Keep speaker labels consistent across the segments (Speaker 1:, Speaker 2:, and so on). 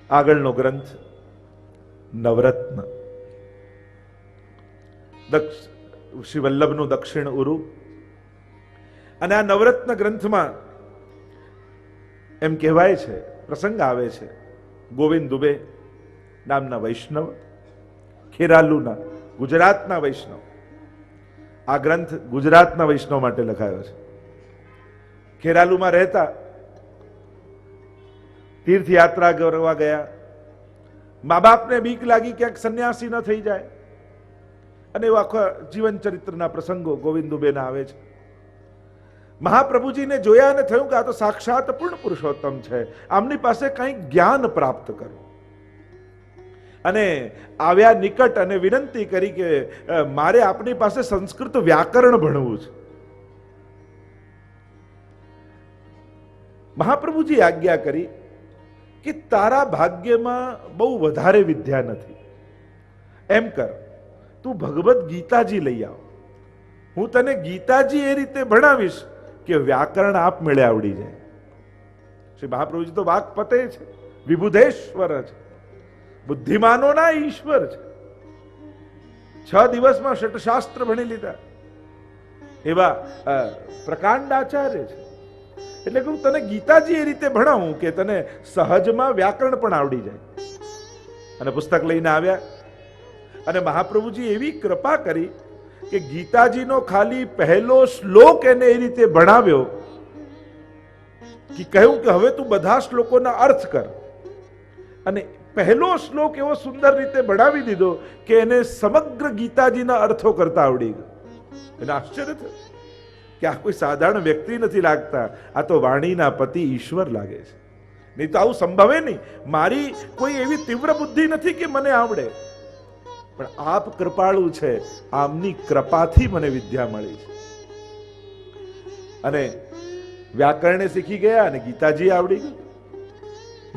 Speaker 1: આગળનો ગ્રંથ નવરત્ન, શ્રી વલ્લભનું દક્ષિણ ઉરુ. અને આ નવરત્ન ગ્રંથમાં એમ કહેવાય છે, પ્રસંગ આવે છે, ગોવિંદ દુબે નામના વૈષ્ણવ, ખેરાલુના ગુજરાતના વૈષ્ણવ. આ ગ્રંથ ગુજરાતના વૈષ્ણવ માટે લખાયો છે. ખેરાલુમાં રહેતા તીર્થયાત્રા કરવા ગયા. મા બાપને બીક લાગી ક્યાંક સંન્યાસી ન થઈ જાય, અને એવા આખા જીવન ચરિત્રના પ્રસંગો ગોવિંદ દુબેના આવે છે. મહાપ્રભુજીને જોયા અને થયું કે આ તો સાક્ષાત પૂર્ણ પુરુષોત્તમ છે, આમની પાસે કંઈક જ્ઞાન પ્રાપ્ત કરો. અને આવ્યા નિકટ અને વિનંતી કરી કે મારે આપની પાસે સંસ્કૃત વ્યાકરણ ભણવું છે. મહાપ્રભુજી આજ્ઞા કરી કે તારા ભાગ્યમાં બહુ વધારે વિદ્યા નથી. એમ કર, તું ભગવદ્ ગીતાજી લઈ આવ, હું તને ગીતાજી એ રીતે ભણાવીશ કે વ્યાકરણ આપમેળે આવડી જાય. શ્રી મહાપ્રભુજી તો વાક્પતે છે, વિબુધેશ્વર છે, બુદ્ધિમાનોના ઈશ્વર છે. 6 દિવસમાં ષટશાસ્ત્ર ભણી લીધા એવા પ્રકાંડ આચાર્ય છે. એટલે કે હું તને ગીતાજી એ રીતે ભણાવું કે તને સહજમાં વ્યાકરણ પણ આવડી જાય. અને પુસ્તક લઈને આવ્યા, અને મહાપ્રભુજી એવી કૃપા કરી કે ગીતાજીનો ખાલી પહેલો શ્લોક એને એ રીતે ભણાવ્યો કે કહ્યું કે હવે તું બધા શ્લોકોના અર્થ કર. અને પહેલો શ્લોક એવો સુંદર રીતે ભણાવી દીધો કે એને સમગ્ર ગીતાજીના અર્થો કરતા આવડી ગયો. એને આશ્ચર્ય થયું કે આ કોઈ સાધારણ વ્યક્તિ નથી લાગતા, આ તો વાણીના પતિ ઈશ્વર લાગે છે. નહીં તો આવું સંભવે નહીં. મારી કોઈ એવી તીવ્ર બુદ્ધિ નથી કે મને આવડે, પણ આપ કૃપાળુ છે, આમની કૃપાથી મને વિદ્યા મળી છે. અને વ્યાકરણે શીખી ગયા અને ગીતાજી આવડી ગયું.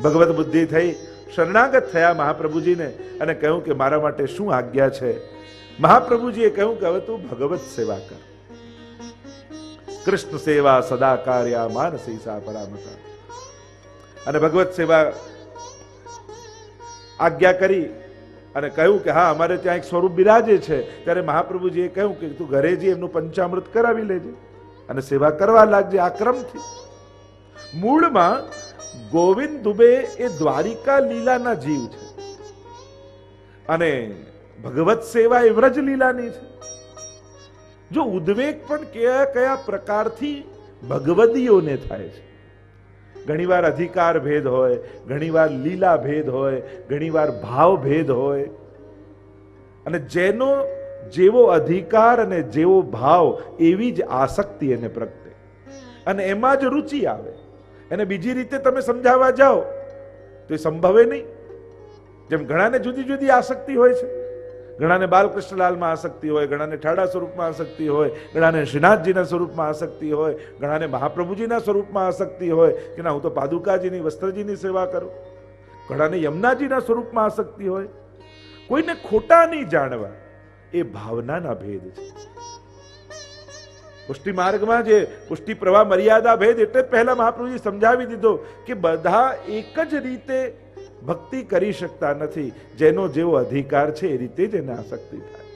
Speaker 1: ભગવત બુદ્ધિ થઈ, શરણાગત થયા મહાપ્રભુજીને અને કહ્યું કે મારા માટે શું આજ્ઞા છે. મહાપ્રભુજીએ કહ્યું કે હવે તું ભગવત સેવા કર. કૃષ્ણ સેવા સદા કાર્યા માનસી સા પરામતા. અને ભગવત સેવા આજ્ઞા કરી અને કહ્યું કે હા, અમારે ત્યાં એક સ્વરૂપ બિરાજે છે. ત્યારે મહાપ્રભુજીએ કહ્યું કે તું ઘરે જઈ એમનું પંચામૃત કરાવી લેજે અને સેવા કરવા લાગજે. આ ક્રમથી મૂળમાં ગોવિંદ દુબે એ દ્વારિકા લીલાના જીવ છે, અને ભગવત સેવા એ વ્રજ લીલાની છે. જો ઉદ્વેગ પણ કયા કયા પ્રકારથી ભગવદીઓને થાય છે. ઘણીવાર અધિકાર ભેદ હોય, ઘણીવાર લીલા ભેદ હોય, ઘણીવાર ભાવ ભેદ હોય. અને જેનો જેવો અધિકાર અને જેવો ભાવ એવી જ આસક્તિ એને પ્રગટે, અને એમાં જ રુચિ આવે. એને બીજી રીતે તમે સમજાવવા જાઓ તો એ સંભવે નહીં. જેમ ઘણાને જુદી જુદી આસક્તિ હોય છે. ઘણાને બાલકૃષ્ણલાલમાં આસક્તિ હોય, ઘણાને ઠાડા સ્વરૂપમાં આસક્તિ હોય, ઘણાને શ્રીનાથજીના સ્વરૂપમાં આસક્તિ હોય, ઘણાને મહાપ્રભુજીના સ્વરૂપમાં આસક્તિ હોય કે ના હું તો પાદુકાજીની વસ્ત્રજીની સેવા કરું. ઘણાને યમુનાજીના સ્વરૂપમાં આસક્તિ હોય. કોઈને ખોટા નહીં જાણવા, એ ભાવનાના ભેદ છે. પુષ્ટિ માર્ગમાં જે પુષ્ટિ પ્રવાહ મર્યાદા ભેદ એટલે જ પહેલા મહાપ્રભુજી સમજાવી દીધો કે બધા એક જ રીતે ભક્તિ કરી શકતા નથી. જેનો જેવો અધિકાર છે એ રીતે જ એને આસક્તિ થાય.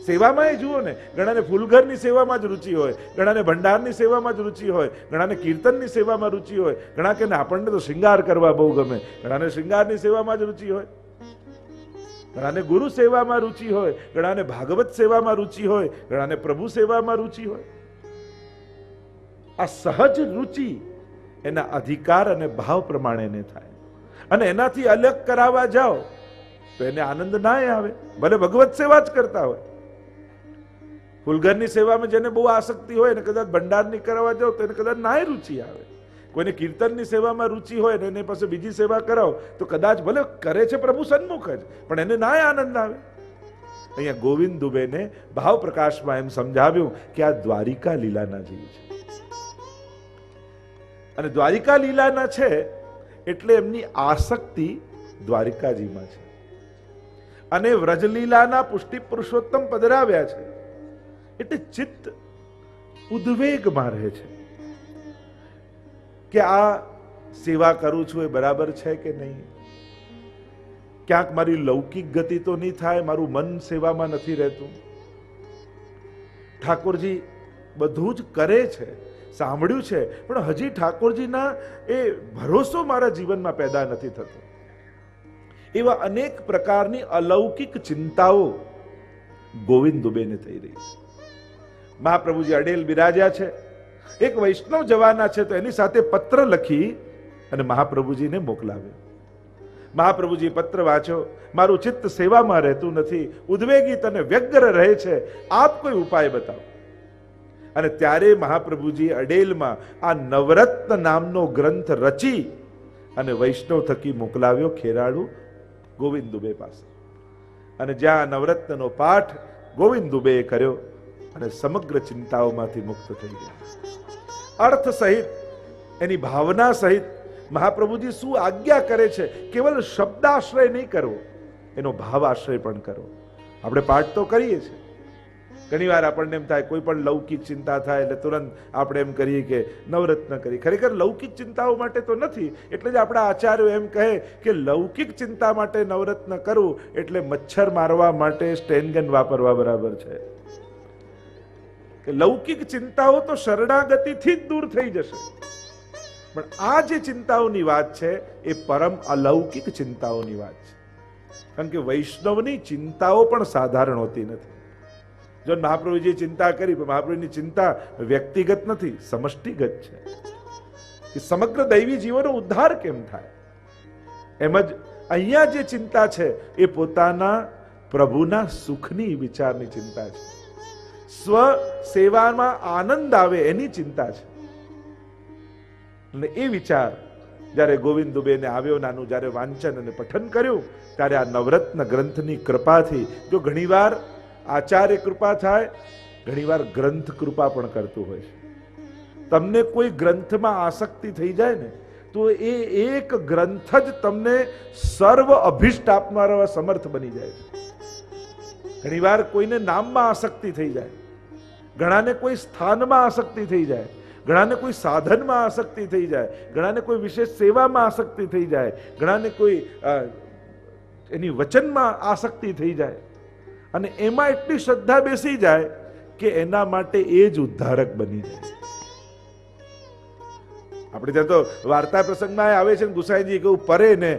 Speaker 1: સેવામાં એ જુઓ ને, ઘણાને ફૂલઘરની સેવામાં જ રુચિ હોય, ઘણાને ભંડારની સેવામાં જ રુચિ હોય, ઘણાને કીર્તનની સેવામાં રુચિ હોય, ઘણા કે આપણને તો શૃંગાર કરવા બહુ ગમે, ઘણાને શૃંગારની સેવામાં જ રુચિ હોય, ઘણાને ગુરુ સેવામાં રુચિ હોય, ઘણાને ભાગવત સેવામાં રુચિ હોય, ઘણાને પ્રભુ સેવામાં રુચિ હોય. આ સહજ રુચિ એના અધિકાર અને ભાવ પ્રમાણે થાય. અને એનાથી અલગ કરાવવા જાઓ તો એને આનંદ ના આવે. ભલે ભગવત સેવા જ કરતા હોય, ફૂલઘરની સેવામાં જેને બહુ આસક્તિ હોય ને કદાચ ભંડારની કરાવવા જાઓ તો એને કદાચ નાય રુચિ આવે. કોઈને કીર્તનની સેવામાં રુચિ હોય ને એને પાસે બીજી સેવા કરાવો તો કદાચ ભલે કરે છે પ્રભુ સન્મુખ જ, પણ એને નાય આનંદ આવે. અહીંયા ગોવિંદ દુબેને ભાવ પ્રકાશમાં એમ સમજાવ્યું કે આ દ્વારિકા લીલાના જીવ છે, અને દ્વારિકા લીલાના છે એટલે એમની આસક્તિ દ્વારિકાજીમાં છે. અને વ્રજલીલાના પુષ્ટિ પુરુષોત્તમ પધરાવ્યા છે એટલે ચિત્ત ઉદ્વેગમાં રહે છે કે આ સેવા કરું છું એ બરાબર છે કે નહીં, ક્યાંક મારી લૌકિક ગતિ તો નહીં થાય, મારું મન સેવામાં નથી રહેતું. ઠાકોરજી બધું જ કરે છે, સાંભળ્યું છે, પણ હજી ઠાકોરજીના એ ભરોસો મારા જીવનમાં પેદા નથી થતો. એવા અનેક પ્રકારની અલૌકિક ચિંતાઓ ગોવિંદ દુબેને થઈ રહી છે. મહાપ્રભુજી અડેલ બિરાજ્યા છે, એક વૈષ્ણવ જવાના છે તો એની સાથે પત્ર લખી અને મહાપ્રભુજીને મોકલાવ્યો. મહાપ્રભુજી પત્ર વાંચો, મારું ચિત્ત સેવામાં રહેતું નથી, ઉદ્વેગિત અને વ્યગ્ર રહે છે, આપ કોઈ ઉપાય બતાવો. અને ત્યારે મહાપ્રભુજી અડેલમાં આ નવરત્ન નામનો ગ્રંથ રચી અને વૈષ્ણવ થકી મોકલાવ્યો ખેરાળુ ગોવિંદ દુબે પાસે. અને જ્યાં નવરત્નનો પાઠ ગોવિંદ દુબેએ કર્યો અને સમગ્ર ચિંતાઓમાંથી મુક્ત થઈ ગયા. અર્થ સહિત, એની ભાવના સહિત મહાપ્રભુજી શું આજ્ઞા કરે છે, કેવલ શબ્દાશ્રય નહીં કરવો, એનો ભાવ આશ્રય પણ કરો. આપણે પાઠ તો કરીએ છીએ, ઘણી વાર આપણને એમ થાય, કોઈ પણ લૌકિક ચિંતા થાય એટલે તુરંત આપણે એમ કરીએ કે નવરત્ન કરી. ખરેખર લૌકિક ચિંતાઓ માટે તો નથી. એટલે જ આપણા આચાર્યો એમ કહે કે લૌકિક ચિંતા માટે નવરત્ન કરવું એટલે મચ્છર મારવા માટે સ્ટેનગન વાપરવા બરાબર છે. કે લૌકિક ચિંતાઓ તો શરણાગતિથી જ દૂર થઈ જશે, પણ આ જે ચિંતાઓની વાત છે એ પરમ અલૌકિક ચિંતાઓની વાત છે. કારણ કે વૈષ્ણવની ચિંતાઓ પણ સાધારણ હોતી નથી. જો મહાપ્રભુજીએ ચિંતા કરી, પણ મહાપ્રભુની ચિંતા વ્યક્તિગત નથી, સમષ્ટિગત છે કે સમગ્ર દૈવી જીવોનો ઉદ્ધાર કેમ થાય. એમ જ અહીંયા જે ચિંતા છે એ પોતાના પ્રભુના સુખની વિચારની ચિંતા છે, સ્વ સેવામાં આનંદ આવે એની ચિંતા છે. અને એ વિચાર જ્યારે ગોવિંદ દુબેને આવ્યો, નાનું જ્યારે વાંચન અને પઠન કર્યું, ત્યારે આ નવરત્ન ગ્રંથની કૃપાથી, જો ઘણીવાર આચાર્ય કૃપા થાય, ઘણીવાર ગ્રંથ કૃપા પણ કરતું હોય છે. તમને કોઈ ગ્રંથમાં આસક્તિ થઈ જાય ને તો એ એક ગ્રંથ જ તમને સર્વ અભિષ્ટ આપનારા સમર્થ બની જાય છે. ઘણીવાર કોઈને નામમાં આસક્તિ થઈ જાય, ઘણાને કોઈ સ્થાનમાં આસક્તિ થઈ જાય, ઘણાને કોઈ સાધનમાં આસક્તિ થઈ જાય, ઘણાને કોઈ વિશેષ સેવામાં આસક્તિ થઈ જાય, ઘણાને કોઈ એની વચનમાં આસક્તિ થઈ જાય, અને એમાં એટલી શ્રદ્ધા બેસી જાય કે એના માટે એ જ ઉદ્ધારક બની જાય. આપણે ત્યાં તો વાર્તા પ્રસંગમાં આવે છે, ગુસાઈજી કહ્યું પરે ને,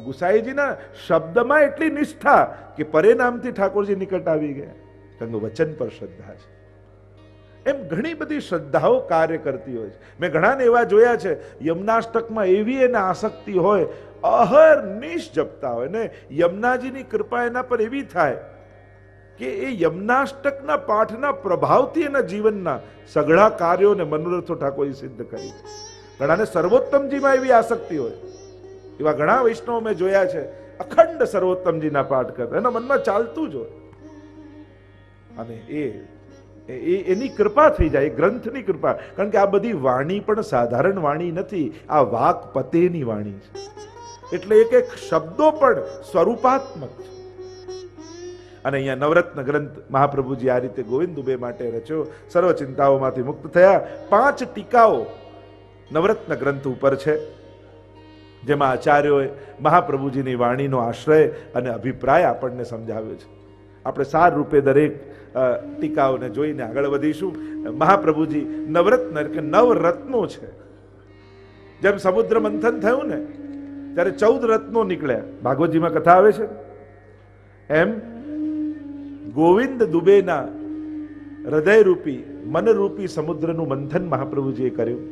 Speaker 1: ગુસાઈજીના શબ્દમાં એટલી નિષ્ઠા કે પરે નામથી ઠાકોરજી નિકટ આવી ગયા. તેમનું વચન પર શ્રદ્ધા છે. એમ ઘણી બધી શ્રદ્ધાઓ કાર્ય કરતી હોય છે. મેં ઘણાને એવા જોયા છે, યમનાષ્ટકમાં એવી એને આસક્તિ હોય, અહર્નિશ જપતા હોય ને યમુનાજીની કૃપા એના પર એવી થાય કે એ યમનાષ્ટકના પાઠના પ્રભાવથી એના જીવનના સઘળા કાર્યોને મનોરથો ઠાકોરજી સિદ્ધ કરી. ઘણાને સર્વોત્તમજીમાં એવી આસક્તિ હોય, એવા ઘણા વૈષ્ણવ મેં જોયા છે, અખંડ સર્વોત્તમજીના પાઠ કરતા, એના મનમાં ચાલતું જ હોય. અને એની કૃપા થઈ જાય, ગ્રંથની કૃપા. કારણ કે આ બધી વાણી પણ સાધારણ વાણી નથી, આ વાકપતેની વાણી છે. એટલે એક એક શબ્દો પણ સ્વરૂપાત્મક છે. અને અહીંયા નવરત્ન ગ્રંથ મહાપ્રભુજી આ રીતે ગોવિંદ દુબે માટે રચ્યો. સર્વ ચિંતાઓમાંથી મુક્ત થયા. 5 ટીકાઓ નવરત્ન ગ્રંથ ઉપર છે, જેમાં આચાર્યોએ મહાપ્રભુજીની વાણીનો આશ્રય અને અભિપ્રાય આપણને સમજાવ્યો છે. આપણે સાર રૂપે દરેક ટીકાઓને જોઈને આગળ વધીશું. મહાપ્રભુજી નવરત્ન કે 9 રત્નો છે. જેમ સમુદ્ર મંથન થયું ને ત્યારે 14 રત્નો નીકળ્યા, ભાગવતજીમાં કથા આવે છે, એમ ગોવિંદ દુબેના હૃદયરૂપી મનરૂપી સમુદ્રનું મંથન મહાપ્રભુજીએ કર્યું.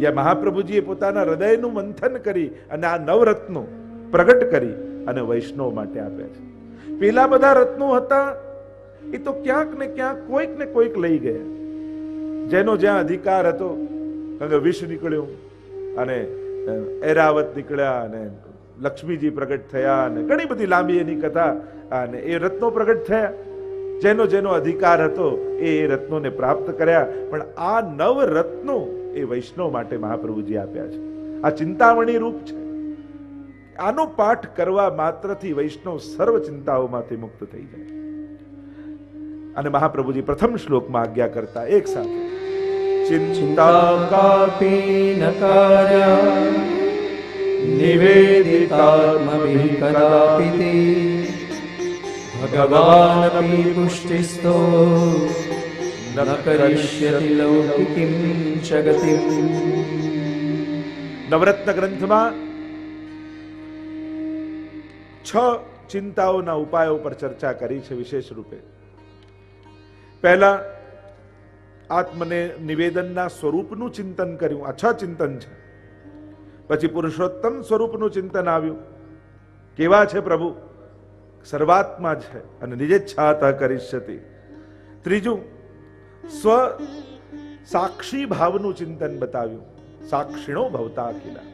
Speaker 1: યા મહાપ્રભુજીએ પોતાના હૃદયનું મંથન કરી અને આ 9 રત્નો પ્રગટ કરી અને વૈષ્ણવ માટે આપ્યા છે. પેલા બધા રત્નો હતા એ તો ક્યાંક ને ક્યાંક કોઈક ને કોઈક લઈ ગયા, જેનો જ્યાં અધિકાર હતો. કારણ કે વિષ નીકળ્યું અને ઐરાવત નીકળ્યા અને લક્ષ્મીજી પ્રગટ થયા અને ઘણી બધી લાંબી એની કથા, અને એ રત્નો પ્રગટ થયા. જેનો જેનો અધિકાર હતો એ રત્નોને પ્રાપ્ત કર્યા. પણ આ 9 રત્નો એ વૈષ્ણવ માટે મહાપ્રભુજી આપ્યા છે. આ ચિંતામણી રૂપ છે. આનો પાઠ કરવા માત્રથી વૈષ્ણવ સર્વ ચિંતાઓમાંથી મુક્ત થઈ જાય. અને મહાપ્રભુજી પ્રથમ શ્લોકમાં આજ્ઞા કરતા એક સાથે ચિંતા
Speaker 2: કાપી ન કાર્યા નિવેદિતાત્મભિ કદાપિ ભગવાનપી પુષ્ટિસ્તો ન કરિષ્યતિ લૌકિકીમ જગતિમ.
Speaker 1: નવરત્ન ગ્રંથમાં 6 ચિંતાઓના ઉપાયો પર ચર્ચા કરી છે વિશેષ રૂપે. પહેલા આત્મને નિવેદનના સ્વરૂપનું ચિંતન કર્યું, આ 6 ચિંતન છે. પછી પુરુષોત્તમ સ્વરૂપનું ચિંતન આવ્યું, કેવા છે પ્રભુ, સર્વાત્મા છે અને નિજેચ્છાત કરિષ્યતિ. ત્રીજું સ્વ સાક્ષી ભાવનું ચિંતન બતાવ્યું, સાક્ષીણો ભવતા અખિલા.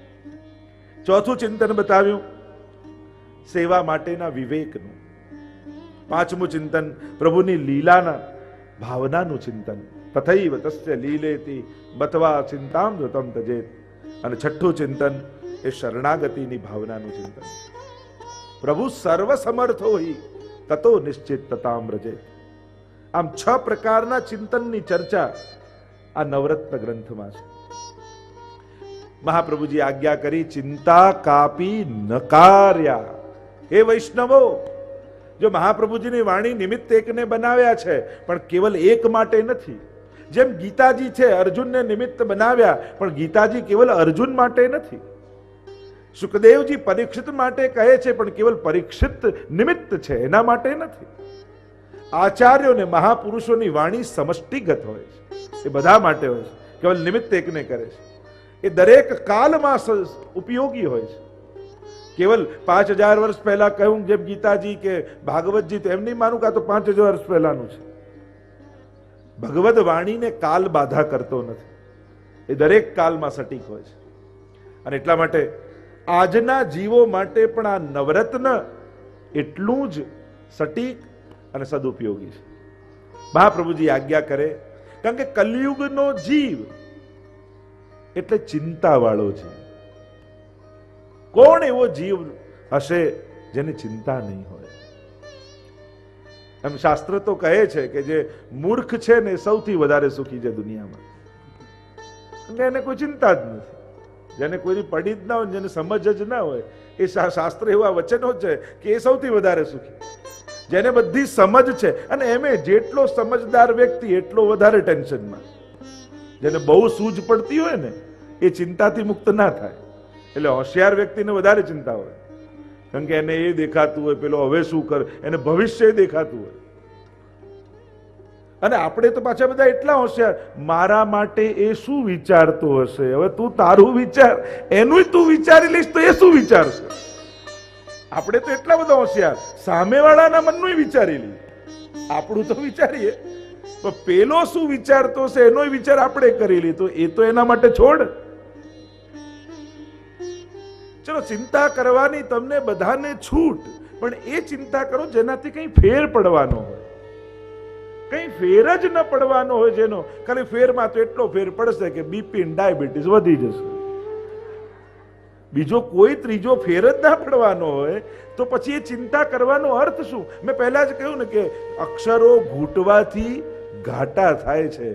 Speaker 1: ચોથું ચિંતન બતાવ્યું સેવા માટેના વિવેકનું. પાંચમું ચિંતન પ્રભુની લીલાના ભાવનાનું ચિંતન, તથૈવ તસ્ય લીલેતિ બતવા ચિંતામ ધૃતમ તજેત. અને છઠ્ઠું ચિંતન એ શરણાગતિની ભાવનાનું ચિંતન. પ્રભુ સર્વ સમર્થો હિ તતો નિશ્ચિત તતામ રજે. આમ 6 પ્રકારના ચિંતનની ચર્ચા આ નવરત્ન ગ્રંથમાં છે. મહાપ્રભુજી આજ્ઞા કરી, ચિંતા કાપી નકાર્યા. હે વૈષ્ણવો, જો મહાપ્રભુજીની વાણી નિમિત્ત એકને બનાવ્યા છે, પણ કેવલ એક માટે નથી. જેમ ગીતાજી છે, અર્જુનને નિમિત્ત બનાવ્યા, પણ ગીતાજી કેવલ અર્જુન માટે નથી. સુખદેવજી પરીક્ષિત માટે કહે છે, પણ કેવલ પરીક્ષિત નિમિત્ત છે એના માટે નથી. આચાર્યોને મહાપુરુષોની વાણી સમષ્ટિગત હોય છે, એ બધા માટે હોય છે, કેવલ નિમિત્ત એકને કરે છે. એ દરેક કાલમાં ઉપયોગી હોય છે. કેવલ 5000 વર્ષ પહેલા કહ્યું જેમ ગીતાજી કે ભાગવતજી, તો એમ નહીં માનું કે આ તો 5000 વર્ષ પહેલાનું છે. ભગવદ વાણીને કાલ બાધા કરતો નથી, એ દરેક કાલમાં સટીક હોય છે. અને એટલા માટે આજના જીવો માટે પણ આ નવરત્ન એટલું જ સટીક અને સદુપયોગી છે. મહાપ્રભુજી આજ્ઞા કરે, કારણ કે કલયુગનો જીવ એટલે ચિંતા વાળો જીવ. કોણ એવો જીવ હશે જેને ચિંતા નહીં હોય? એમ શાસ્ત્ર તો કહે છે કે જે મૂર્ખ છે ને સૌથી વધારે સુખી છે દુનિયામાં. એને કોઈ ચિંતા જ નથી, જેને કોઈ પડી જ ના હોય, જેને સમજ જ ના હોય, એ શાસ્ત્ર એવા વચનો છે કે એ સૌથી વધારે સુખી. જેને બધી સમજ છે, અને એમે જેટલો સમજદાર વ્યક્તિ એટલો વધારે ટેન્શનમાં. જેને બહુ સૂઝ પડતી હોય ને એ ચિંતાથી મુક્ત ના થાય. એટલે હોશિયાર વ્યક્તિને વધારે ચિંતા હોય, કારણ કે એને એ દેખાતું હોય પેલો હવે શું કરે, એને ભવિષ્ય દેખાતું હોય. અને આપણે તો પાછા બધા એટલા હોશિયાર, મારા માટે એ શું વિચારતો હશે, હવે તું તારું વિચાર, એનું તું વિચારી લઈશ તો એ શું વિચારશે. આપણે તો એટલા બધા હોશિયાર, સામેવાળાના મનનું વિચારી લઈએ, આપણું તો વિચારીએ, પણ પેલો શું વિચારતો હશે એનો વિચાર આપણે કરી લીધો, એ તો એના માટે છોડ. ચલો, ચિંતા કરવાની તમને બધાને છૂટ, પણ એ ચિંતા કરો જેનાથી કઈ ફેર પડવાનો હોય. કઈ ફેર જ ન પડવાનો હોય, જેનો ખાલી ફેરમાં તો એટલો ફેર પડશે કે બીપી ડાયાબિટીસ વધી જશે, બીજો કોઈ ત્રીજો ફેર જ ના પડવાનો હોય, તો પછી એ ચિંતા કરવાનો અર્થ શું? મેં પહેલા જ કહ્યું ને કે અક્ષરો ઘૂંટવાથી ઘાટા થાય છે,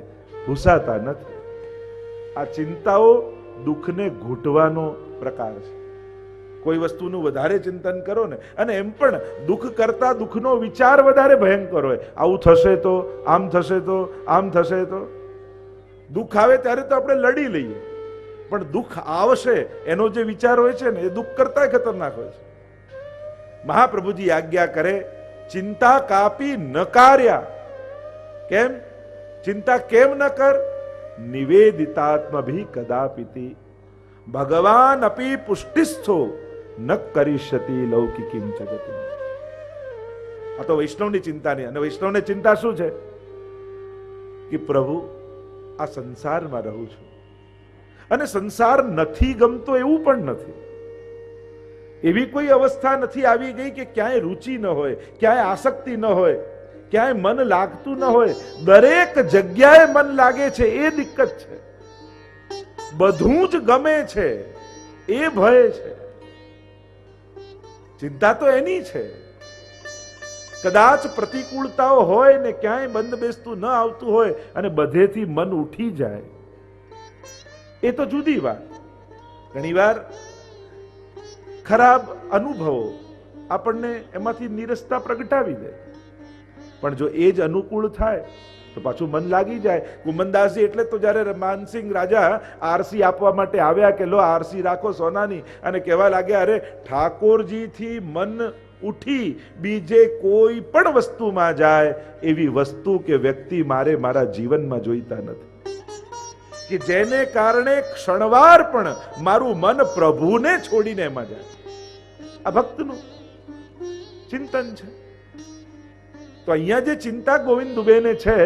Speaker 1: ભૂસાતા નથી. આ ચિંતાઓ દુઃખને ઘૂંટવાનો પ્રકાર છે. કોઈ વસ્તુનું વધારે ચિંતન કરો ને, અને એમ પણ દુઃખ કરતા દુઃખનો વિચાર વધારે ભયંકર હોય. આવું થશે તો, આમ થશે તો, આમ થશે તો. દુઃખ આવે ત્યારે તો આપણે લડી લઈએ, પણ દુઃખ આવશે એનો જે વિચાર હોય છે ને, એ દુઃખ કરતા ખતરનાક હોય છે. મહાપ્રભુજી આજ્ઞા કરે, ચિંતા કાપી નકાર્યા. કેમ ચિંતા કેમ ન કર? નિવેદિતાત્મભિ કદાપિતિ ભગવાન અપી પુષ્ટિસ્થો ન કરિષ્યતિ લૌકિકીમ જગતિમ. આ તો વૈષ્ણવની ચિંતા નહીં. અને વૈષ્ણવની ચિંતા શું છે? કે પ્રભુ આ સંસારમાં રહું છું, અને સંસાર નથી ગમતો એવું પણ નથી. એવી કોઈ અવસ્થા નથી આવી ગઈ કે ક્યાંય રુચિ ન હોય, ક્યાંય આસક્તિ ન હોય, ક્યાંય મન લાગતું ન હોય. દરેક જગ્યાએ મન લાગે છે, એ દિક્કત છે. બધું જ ગમે છે, એ ભય છે. ચિંતા તો એની છે. કદાચ પ્રતિકૂળતાઓ હોય ને ક્યાંય બંધ બેસતું ન આવતું હોય, અને બધેથી મન ઉઠી જાય, એ તો જુદી વાત. ઘણીવાર ખરાબ અનુભવો આપણને એમાંથી નીરસતા પ્રગટાવી દે, પણ જો એ જ અનુકૂળ થાય તો પાછું મન લાગી જાય. કુમનદાસજી એટલે તો જ્યારે માનસિંહ રાજા આરસી આપવા માટે આવ્યા કે લો આરસી રાખો સોનાની, અને કહેવા લાગ્યા અરે ઠાકોરજીથી મન ઉઠી બીજે કોઈ પણ વસ્તુમાં જાય એવી વસ્તુ કે વ્યક્તિ મારા જીવનમાં જોઈતા નથી, કે જેને કારણે ક્ષણવાર પણ મારું મન પ્રભુને છોડીને એમાં જાય. આ ભક્તનું ચિંતન છે. તો અહીંયા જે ચિંતા ગોવિંદ દુબેને છે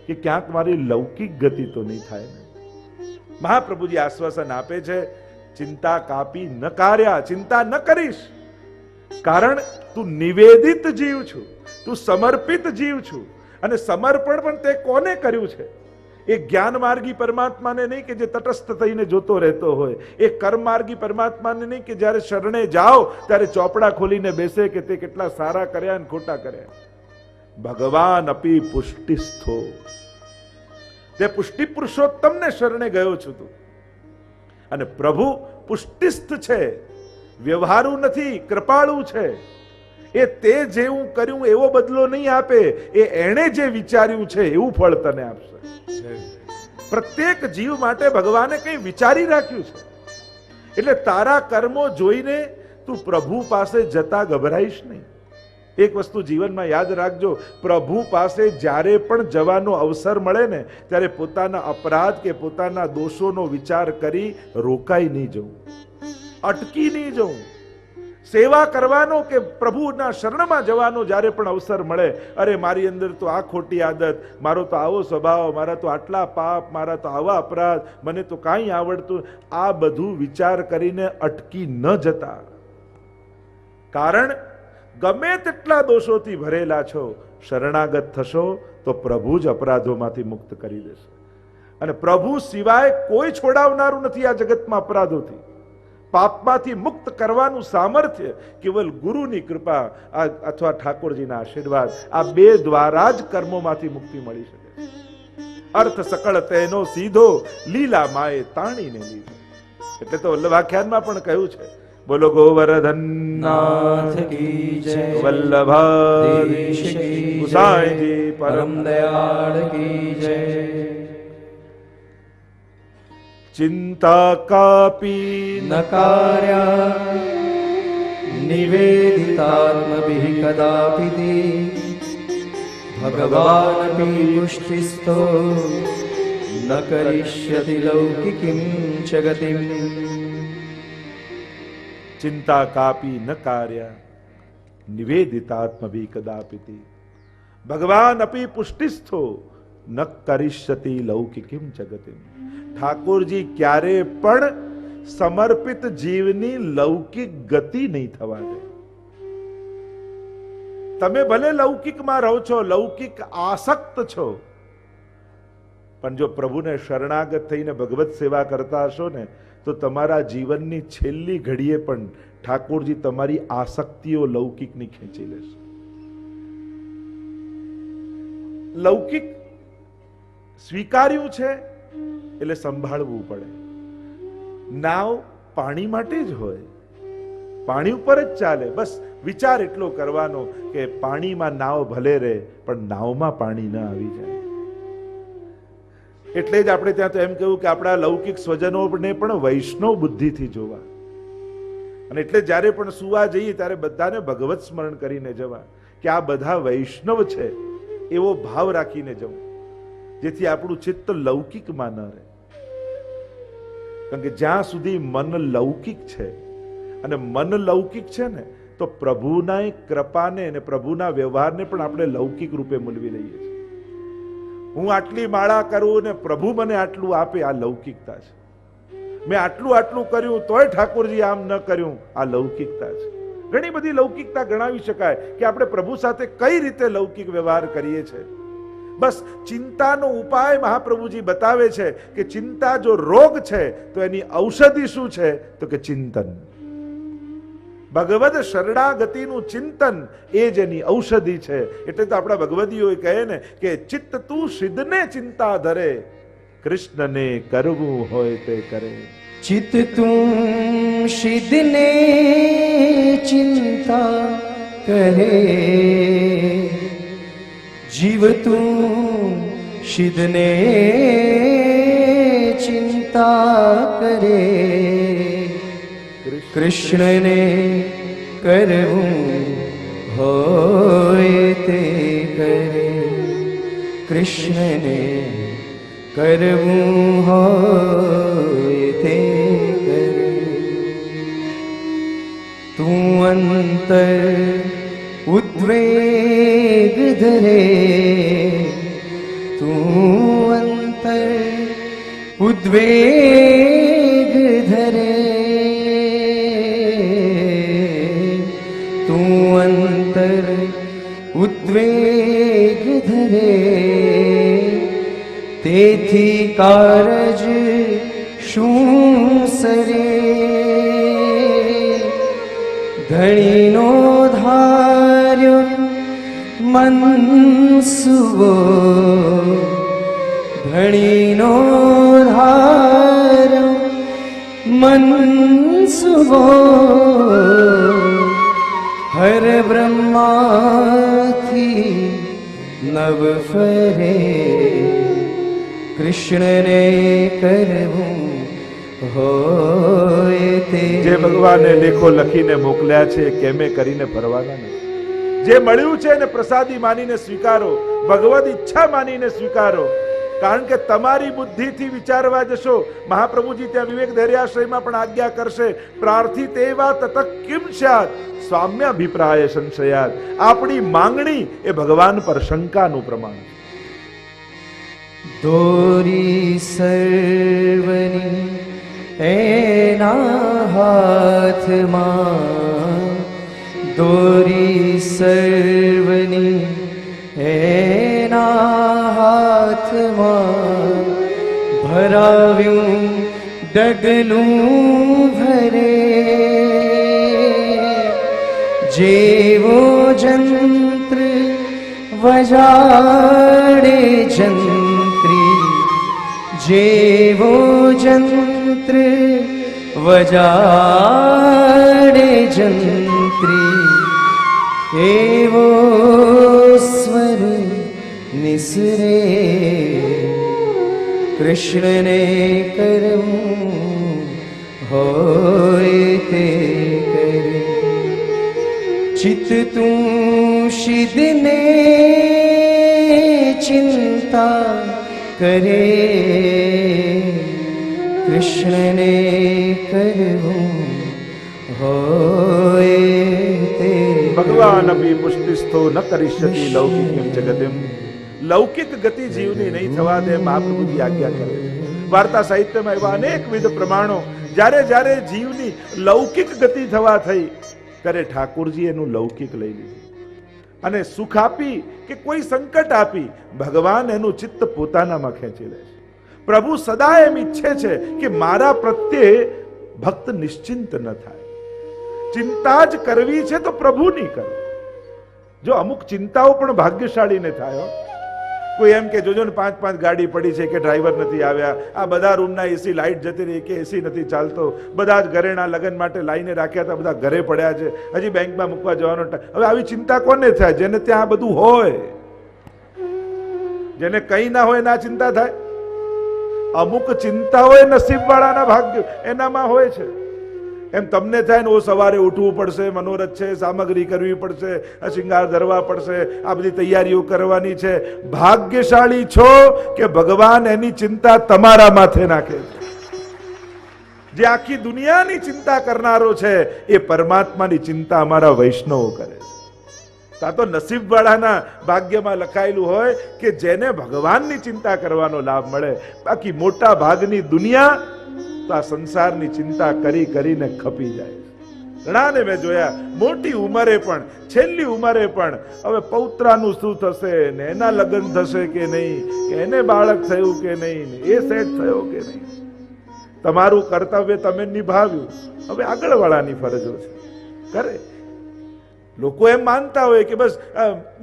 Speaker 1: કે ક્યાંક મારી લૌકિક ગતિ તો નહીં થાય ને. મહાપ્રભુજી આશ્વાસન આપે છે, ચિંતા કાપી ન કાર્યા, ચિંતા ન કરીશ, કારણ તું નિવેદિત જીવ છું, તું સમર્પિત જીવ છું. અને સમર્પણ પણ તે કોને કર્યું છે? એ જ્ઞાન માર્ગી પરમાત્માને નહીં કે જે તટસ્થ થઈને જોતો રહેતો હોય, એ કર્મ માર્ગી પરમાત્માને નહીં કે જ્યારે શરણે જાઓ ત્યારે ચોપડા ખોલીને બેસે કે તે કેટલા સારા કર્યા અને ખોટા કર્યા. ભગવાન અપી પુષ્ટિસ્થો, તે પુષ્ટિ પુરુષોત્તમને શરણે ગયો છું તું. અને પ્રભુ પુષ્ટિસ્થ છે, વ્યવહારુ નથી, કૃપાળુ છે. એ તે જેવું કર્યું એવો બદલો નહીં આપે, એ એણે જે વિચાર્યું છે એવું ફળ તને આપશે. પ્રત્યેક જીવ માટે ભગવાને કંઈ વિચારી રાખ્યું છે. એટલે તારા કર્મો જોઈને તું પ્રભુ પાસે જતા ગભરાઈશ નહીં. એક વસ્તુ જીવનમાં યાદ રાખજો, પ્રભુ પાસે જ્યારે પણ જવાનો અવસર મળે ને ત્યારે પોતાના અપરાધ કે પોતાના દોષોનો વિચાર કરી રોકાઈ નહીં જવું, અટકી નહીં જવું. સેવા કરવાનો કે પ્રભુના શરણમાં જવાનો જ્યારે પણ અવસર મળે, અરે મારી અંદર તો આ ખોટી આદત, મારો તો આવો સ્વભાવ, મારા તો આટલા પાપ, મારા તો આવા અપરાધ, મને તો કાંઈ આવડતું, આ બધું વિચાર કરીને અટકી ન જતા. કારણ ગમે તેટલા દોષોથી ભરેલા છો, શરણાગત થશો તો પ્રભુ જ અપરાધોમાંથી મુક્ત કરી દેશે. અને પ્રભુ સિવાય કોઈ છોડાવનારું નથી આ જગતમાં. અપરાધોથી, પાપમાંથી મુક્ત કરવાનું સામર્થ્ય કેવલ ગુરુની કૃપા અથવા ઠાકોરજીના આશીર્વાદ, આ બે દ્વારા જ કર્મોમાંથી મુક્તિ મળી શકે. અર્થ સકળ તેનો સીધો, લીલા માએ તાણીને લીધો. એટલે તો વલ્લભાખ્યાનમાં પણ કહ્યું છે, બોલો ગોવર્ધન
Speaker 2: નાથ કી જય,
Speaker 1: વલ્લભાધીશ ગુસાઈજી
Speaker 2: પરમ દયાળ કી જય.
Speaker 1: ચિંતા કાપી
Speaker 2: ન કાર્યા નિવેદિતાત્મભિઃ કદાપિ તે, ભગવાનપી પુષ્ટિસ્થો ન કરિષ્યતિ લૌકિકીં ચ ગતિમ.
Speaker 1: ચિંતા કાપી ન કાર્યા નિવેદિતાત્મભિઃ કદાપિ. ભગવાન અપી પુષ્ટિસ્થો ન કરિષ્યતિ લૌકિકીં ચ ગતિમ. ઠાકોરજી ક્યારે પણ સમર્પિત જીવની લૌકિક ગતિ નહીં થવા દે. તમે ભલે લૌકિકમાં રહો છો, લૌકિક આસક્ત છો, પણ જો પ્રભુને શરણાગત થઈને ભગવત સેવા કરતા હશો ને તો તમારા જીવનની છેલ્લી ઘડીએ પણ ઠાકોરજી તમારી આસક્તિઓ લૌકિકની ખેંચી લેશે. લૌકિક સ્વીકાર્યું છે એટલે સંભાળવું પડે. નાવ પાણી માટે જ હોય, પાણી ઉપર જ ચાલે. બસ વિચાર એટલો કરવાનો કે પાણીમાં નાવ ભલે રહે પણ નાવમાં પાણી ન આવી જાય. એટલે જ આપણે ત્યાં તો એમ કહ્યું કે આપણા લૌકિક સ્વજનોને પણ વૈષ્ણવ બુદ્ધિથી જોવા. અને એટલે જ્યારે પણ સુવા જઈએ ત્યારે બધાને ભગવત સ્મરણ કરીને જવા કે આ બધા વૈષ્ણવ છે એવો ભાવ રાખીને જવું, જેથી આપણું ચિત્ત લૌકિકમાં ન રહે. કારણ કે જ્યાં સુધી મન લૌકિક છે અને મન લૌકિક છે ને તો પ્રભુના કૃપાને અને પ્રભુના વ્યવહારને પણ આપણે લૌકિક રૂપે મૂલવી લઈએ છીએ. હું આટલી માળા કરું ને પ્રભુ મને આટલું આપે, આ લૌકિકતા છે. મેં આટલું કર્યું તોય ઠાકોરજી આમ ન કર્યું, આ લૌકિકતા છે. ઘણી બધી લૌકિકતા ગણાવી શકાય કે આપણે પ્રભુ સાથે કઈ રીતે લૌકિક વ્યવહાર કરીએ છીએ. બસ ચિંતાનો ઉપાય મહાપ્રભુજી બતાવે છે કે ચિંતા જો રોગ છે તો એની ઔષધિ શું છે તો કે ચિંતન. ભગવદ શરણાગતિનું ચિંતન એ જ એની ઔષધિ છે. એટલે તો આપણા ભગવદીઓ કહે ને કે ચિત્ત તું સિદ્ધને ચિંતા ધરે, કૃષ્ણને કરવું હોય તે કરે.
Speaker 2: चित તું સિદ્ધને ચિંતા કરે, જીવ તું સિદ્ધને ચિંતા કરે, કૃષ્ણને કરવું હોય તે કરે, કૃષ્ણને કરવું હોય તે કરે. તું અંતર ઉદ્વેગ ધરે, તું અંતર ઉદ્વેગ ધરે, તું અંતર ઉદ્વેગ ધરે, તેથી કારજ શું સરે, ધણીનો ધાર્યો મનસુવો, ધણીનો ધાર્યો મનસુવો, હર બ્રહ્માથી નવ ફરે, કૃષ્ણને કરવું હોય તે.
Speaker 1: જે ભગવાને લેખો લખીને મોકલ્યા છે કેમે કરીને ફરવાના નથી. જે મળ્યું છે એને પ્રસાદી માનીને સ્વીકારો, ભગવદ ઈચ્છા માનીને સ્વીકારો. કારણ કે તમારી બુદ્ધિથી વિચારવા જશો, મહાપ્રભુજી ત્યાં વિવેક ધૈર્યાશ્રયમાં પણ આજ્ઞા કરશે, પ્રાર્થિત એવા તત કિમ સ્યાત સ્વામ્યાભિપ્રાય સંશયાત. આપણી માંગણી એ ભગવાન પર શંકાનું પ્રમાણ છે.
Speaker 2: દોરી સર્વની એના હાથમાં, દોરી સર્વની એના હાથમાં, ભરાવ્યું ડગલું ભરે, જેવો જંત્ર વજાડે જંત્રી, જેવો જંત્ર વજાડે જંત્રી, એવો સ્વર નિસરે, કૃષ્ણને કરવું હોય તે કરે. ચિત્ત તું સિદ્ધને ચિંતા કરે, કૃષ્ણને કરવું હોય તે.
Speaker 1: ભગવાન અપી પુષ્ટિસ્થો ન કરિષ્યતિ લૌકિકમ જગતિમ. લૌકિક ગતિ જીવની નહીં થવા દે, મહાપ્રભુજી આજ્ઞા કરે. વાર્તા સાહિત્યમાં એવા અનેકવિધ પ્રમાણો, જ્યારે જ્યારે જીવની લૌકિક ગતિ થવા થઈ ત્યારે ઠાકોરજી એનું લૌકિક લઈ લીધું અને સુખ આપી કે કોઈ સંકટ આપી ભગવાન એનું ચિત્ત પોતાનામાં ખેંચી લે છે. પ્રભુ સદા એમ ઈચ્છે છે કે મારા પ્રત્યે ભક્ત નિશ્ચિંત ન થાય. ચિંતા જ કરવી છે તો પ્રભુની કરો. જો અમુક ચિંતાઓ પણ ભાગ્યશાળીને થાય. કોઈ એમ કે જોજો ને 5-5 ગાડી પડી છે કે ડ્રાઈવર નથી આવ્યા, આ બધા રૂમના એસી લાઈટ જતી રહી કે એસી નથી ચાલતો, બધા જ ઘરેણા લગ્ન માટે લાઈને રાખ્યા હતા, બધા ઘરે પડ્યા છે, હજી બેંકમાં મૂકવા જવાનો ટાઈમ. હવે આવી ચિંતા કોને થાય? જેને ત્યાં આ બધું હોય. જેને કઈ ના હોય ના ચિંતા થાય. અમુક ચિંતા હોય નસીબ વાળાના ભાગ્ય એનામાં હોય છે. એમ તમને થાય ને ઓ સવારે ઉઠવું પડશે, મનોરથ છે, સામગ્રી કરવી પડશે, શિંગાર ધરવા પડશે, આ બધી તૈયારીઓ કરવાની છે. ભાગ્યશાળી છો કે ભગવાન એની ચિંતા તમારા માથે નાખે છે. જે આખી દુનિયાની ચિંતા કરનારો છે એ પરમાત્માની ચિંતા અમારા વૈષ્ણવો કરે છે. આ તો નસીબ વાળાના ભાગ્યમાં લખાયેલું હોય કે જેને ભગવાનની ચિંતા કરવાનો લાભ મળે. બાકી મોટા ભાગની દુનિયા તો આ સંસારની ચિંતા કરી કરીને ખપી જાય. ઘણાને મેં જોયા મોટી ઉંમરે પણ, છેલ્લી ઉંમરે પણ હવે પૌત્રાનું શું થશે ને એના લગ્ન થશે કે નહીં, કે એને બાળક થયું કે નહીં, એ સેટ થયો કે નહીં. તમારું કર્તવ્ય તમે નિભાવ્યું, હવે આગળ વાળાની ફરજો છે કરે. લોકો એમ માનતા હોય કે બસ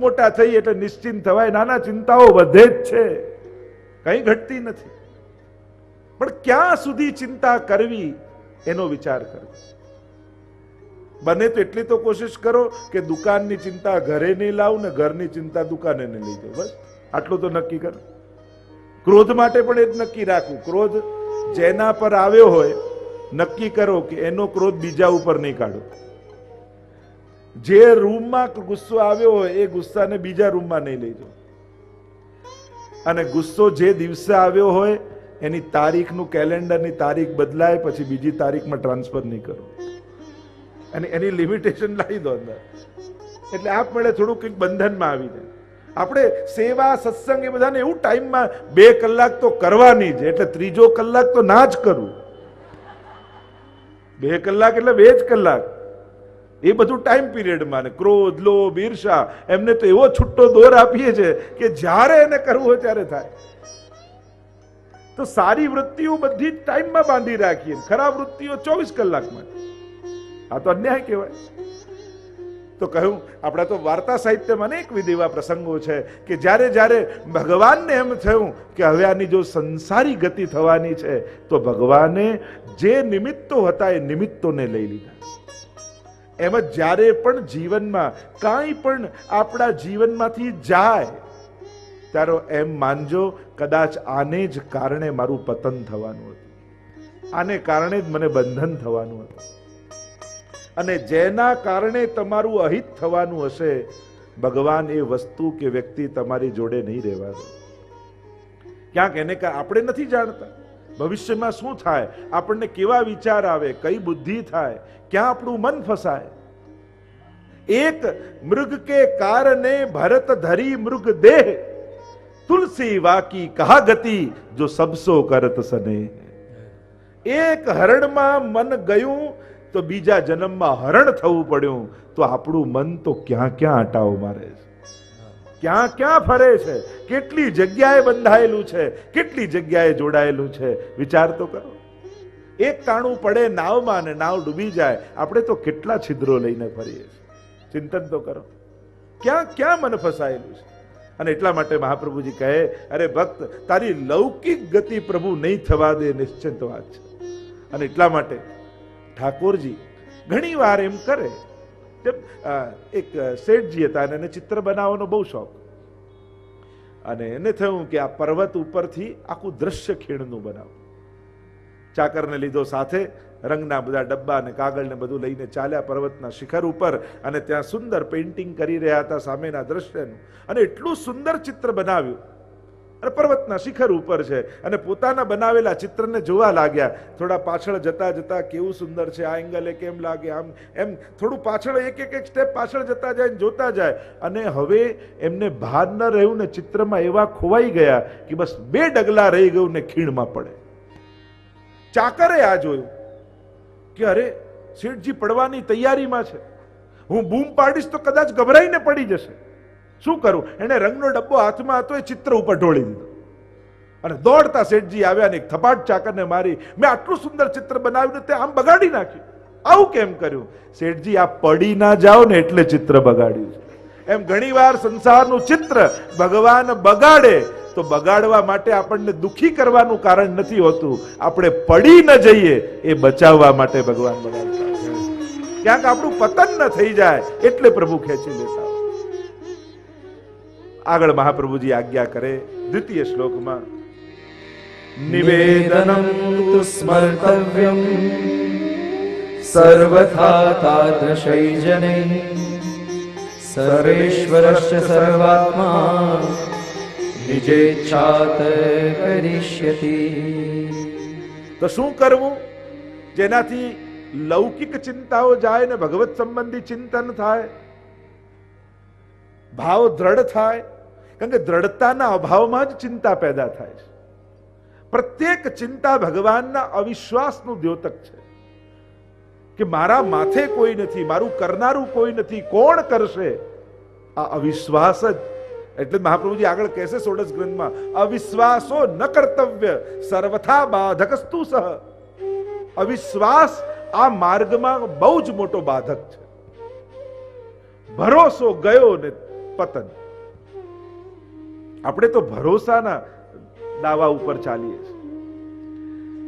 Speaker 1: મોટા થઈ એટલે નિશ્ચિંત થવાય. નાના ચિંતાઓ વધે જ છે, કઈ ઘટતી નથી. પણ ક્યાં સુધી ચિંતા કરવી એનો વિચાર કરવો. બને તો એટલી તો કોશિશ કરો કે દુકાનની ચિંતા ઘરે નહીં લાવું ને ઘરની ચિંતા દુકાને નહીં લઈ જાઉં. બસ આટલું તો નક્કી કરો. ક્રોધ માટે પણ એ જ નક્કી રાખવું. ક્રોધ જેના પર આવ્યો હોય નક્કી કરો કે એનો ક્રોધ બીજા ઉપર નહીં કાઢો. જે રૂમમાં ગુસ્સો આવ્યો હોય એ ગુસ્સાને બીજા રૂમમાં નહીં લઈ જાઓ. અને ગુસ્સો જે દિવસે આવ્યો હોય એની તારીખનું કેલેન્ડરની તારીખ બદલાય પછી બીજી તારીખમાં ટ્રાન્સફર નહીં કરો. અને એની લિમિટેશન લાવી દો અંદર. એટલે આપમેળે થોડું કંઈક બંધનમાં આવી જાય. આપણે સેવા સત્સંગ એ બધાને એવું ટાઈમમાં 2 કલાક તો કરવાની જ, એટલે ત્રીજો કલાક તો ના જ કરવું. 2 કલાક એટલે 2 જ કલાક. એ બધું ટાઈમ પીરિયડમાં. ને ક્રોધ, લોભ, ઈર્ષા એમને તો એવો છૂટો દોર આપીએ છે કે જ્યારે એને કરવું હોય ત્યારે થાય. તો સારી વૃત્તિઓ બધી જ ટાઈમમાં બાંધી રાખીએ, ખરાબ વૃત્તિઓ 24 કલાકમાં. આ તો અન્યાય કહેવાય. તો કહ્યું આપણા તો વાર્તા સાહિત્યમાં અનેકવિધ એવા પ્રસંગો છે કે જ્યારે જ્યારે ભગવાનને એમ થયું કે હવે આની જો સંસારી ગતિ થવાની છે તો ભગવાને જે નિમિત્તો હતા એ નિમિત્તોને લઈ લીધા. એમ જ જ્યારે પણ જીવનમાં કાંઈ પણ આપણા જીવનમાંથી જાય ત્યારે એમ માનજો કદાચ આને જ કારણે મારું પતન થવાનું હતું, આને કારણે જ મને બંધન થવાનું હતું. અને જેના કારણે તમારું અહિત થવાનું હશે ભગવાન એ વસ્તુ કે વ્યક્તિ તમારી જોડે નહીં રહેવા દે. ક્યાંક એને આપણે નથી જાણતા ભવિષ્યમાં શું થાય, આપણને કેવા વિચાર આવે, કઈ બુદ્ધિ થાય, ક્યાં આપણું મન ફસાય. એક મૃગ કે કારણે ભરત ધરી મૃગ દેહ, તુલસી વાકી કહા ગતિ જો સબસો કરત સને. એક હરણમાં મન ગયું તો બીજા જન્મમાં હરણ થવું પડ્યું. તો આપણું મન તો ક્યાં ક્યાં અટાવો મારે છે, ક્યાં ક્યાં ફરે છે, કેટલી જગ્યાએ બંધાયેલું છે, કેટલી જગ્યાએ જોડાયેલું છે. વિચાર તો કરો. એક તાણું પડે નાવમાં ને નાવ ડૂબી જાય, આપણે તો કેટલા છિદ્રો લઈને ફરીએ છીએ. ચિંતન તો કરો ક્યાં ક્યાં મન ફસાયેલું છે. અને એટલા માટે મહાપ્રભુજી કહે અરે ભક્ત તારી લૌકિક ગતિ પ્રભુ નહીં થવા દે, નિશ્ચિત વાત છે. અને એટલા માટે ઠાકોરજી ઘણી વાર એમ કરે. એક શેઠજી હતા અને એને ચિત્ર બનાવવાનો બહુ શોખ. અને એને થયું કે આ પર્વત ઉપરથી આખું દ્રશ્ય ખીણનું બનાવું. ચાકરને લીધો સાથે, રંગના બધા ડબ્બા અને કાગળ ને બધું લઈને ચાલ્યા પર્વતના શિખર ઉપર. અને ત્યાં સુંદર પેઇન્ટિંગ કરી રહ્યા હતા સામેના દ્રશ્યનું. અને એટલું સુંદર ચિત્ર બનાવ્યું. અને પર્વતના શિખર ઉપર છે અને પોતાના બનાવેલા ચિત્રને જોવા લાગ્યા. થોડા પાછળ જતા જતા કેવું સુંદર છે, આ એંગલે કેમ લાગે, આમ એમ થોડું પાછળ એક એક સ્ટેપ પાછળ જતા જાય, જોતા જાય. અને હવે એમને ભાન ન રહ્યું ને ચિત્રમાં એવા ખોવાઈ ગયા કે બસ 2 ડગલા રહી ગયું ને ખીણમાં પડે. ચાકરે આ જોયું કે અરે શેઠજી પડવાની તૈયારીમાં છે, હું બૂમ પાડીશ તો કદાચ ગભરાઈને પડી જશે. શું કરું? એને રંગનો ડબ્બો હાથમાં હતો, એ ચિત્ર ઉપર ઢોળી દીધો. અને દોડતા શેઠજી આવ્યા ને એક થપાટ ચાકરને મારી. મેં આટલું સુંદર ચિત્ર બનાવ્યું તે આમ બગાડી નાખ્યું. આવું કેમ કર્યું? શેઠજી આ પડી ના જાઓ ને એટલે ચિત્ર બગાડ્યું છે. એમ ઘણીવાર સંસારનું ચિત્ર ભગવાન બગાડે તો બગાડવા માટે આપણને દુખી કરવાનું કારણ નથી હોતું, આપણે પડી ન જઈએ એ બચાવવા માટે ભગવાન બગાડતા. ક્યાંક આપણું પતન ન થઈ જાય એટલે પ્રભુ ખેંચી લેતા. આગળ મહાપ્રભુજી આજ્ઞા કરે દ્વિતીય શ્લોકમાં,
Speaker 2: નિવેદનમ તુ સ્મર્તવ્યમ સર્વથા તાદૃશૈજનૈ સર્વેશ્વરસ્ય સર્વાત્મા નિજેચ્છાત કરિષ્યતિ.
Speaker 1: તો શું કરવું જેનાથી લૌકિક ચિંતાઓ જાય ને ભગવત સંબંધી ચિંતન થાય, ભાવ દ્રઢ થાય. કારણ કે દ્રઢતાના અભાવમાં જ ચિંતા પેદા થાય છે. પ્રત્યેક ચિંતા ભગવાનના અવિશ્વાસનું દ્યોતક છે કે મારા માથે કોઈ નથી, મારું કરનારું કોઈ નથી, કોણ કરશે? આ અવિશ્વાસ જ. એટલે મહાપ્રભુજી આગળ કહેશે 16 ગ્રંથમાં, અવિશ્વાસો ન કર્તવ્ય સર્વથા બાધકસ્તુ સહ. અવિશ્વાસ આ માર્ગમાં બહુ જ મોટો બાધક છે. ભરોસો ગયો ને પતન. આપણે તો ભરોસાના દાવા ઉપર ચાલીએ છીએ.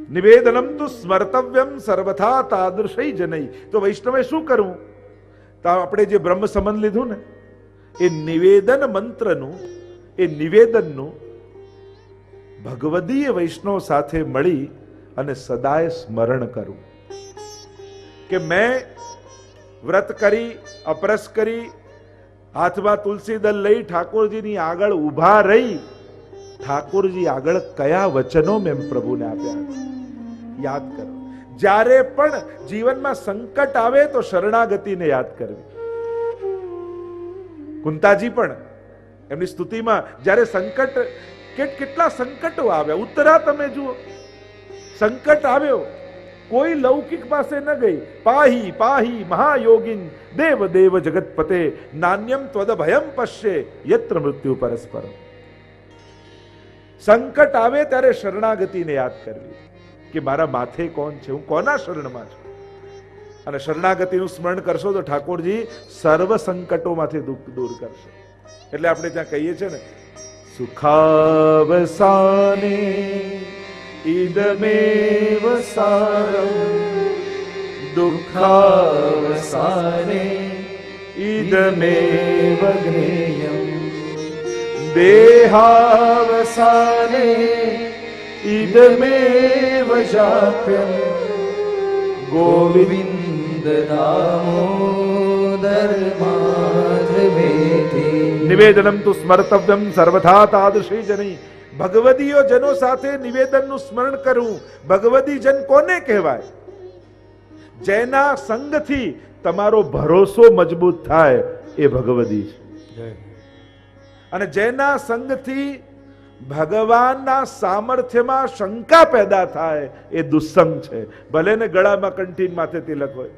Speaker 1: નિવેદનમ તુ સ્મર્તવ્યમ સર્વથા તાદૃશૈ જનૈ. તો વૈષ્ણવે શું કરવું? તો આપણે જે બ્રહ્મ સંબંધ લીધું ને, એ નિવેદન મંત્રનું, એ નિવેદનનું ભગવદીય વૈષ્ણવ સાથે મળી અને સદાય સ્મરણ કરવું કે મેં વ્રત કરી, અપરસ કરી, હાથમાં તુલસી દળ લઈ ઠાકોરજીની આગળ ઊભા રહી, ઠાકોરજી આગળ કયા વચનો મેં પ્રભુને આપ્યા યાદ કરો. જ્યારે પણ જીવનમાં સંકટ આવે તો શરણાગતિને યાદ કરવી. કુંતાજી પણ એમની સ્તુતિમાં જ્યારે સંકટ, કેટલા સંકટો આવ્યા, ઉત્તરા તમે જુઓ, સંકટ આવ્યો, કોઈ લૌકિક પાસે ન ગઈ. પાહી પાહી મહાયોગીન દેવ દેવ જગતપતે નાન્યમ ત્વદ ભયમ પશ્યે યત્ર મૃત્યુ પરસ્પર. સંકટ આવે ત્યારે શરણાગતિને યાદ કરવી કે મારા માથે કોણ છે, હું કોના શરણમાં છું. અને શરણાગતિનું સ્મરણ કરશો તો ઠાકોરજી સર્વ સંકટોમાંથી દુઃખ દૂર કરશે. એટલે આપણે ત્યાં કહીએ છીએ ને, સુખાવસાને ઇદમેવ સારમ
Speaker 2: દુઃખાવસાને ઇદમેવ જ્ઞેયમ દેહાવસાને ઇદમેવ જાપ્યમ ગોવિંદ દામોદર માધવેતિ.
Speaker 1: નિવેદનમ તુ સ્મર્તવ્યમ સર્વથા તાદૃશી જનૈ. ભગવદીય જનો સાથે નિવેદનનું સ્મરણ કરવું. ભગવદી જન કોને કહેવાય? જેના સંગથી તમારો ભરોસો મજબૂત થાય એ ભગવદી છે. અને જેના સંગથી ભગવાનના સામર્થ્યમાં શંકા પેદા થાય એ દુસ્સંગ છે. ભલે ને ગળામાં કંઠી માથે તિલક હોય,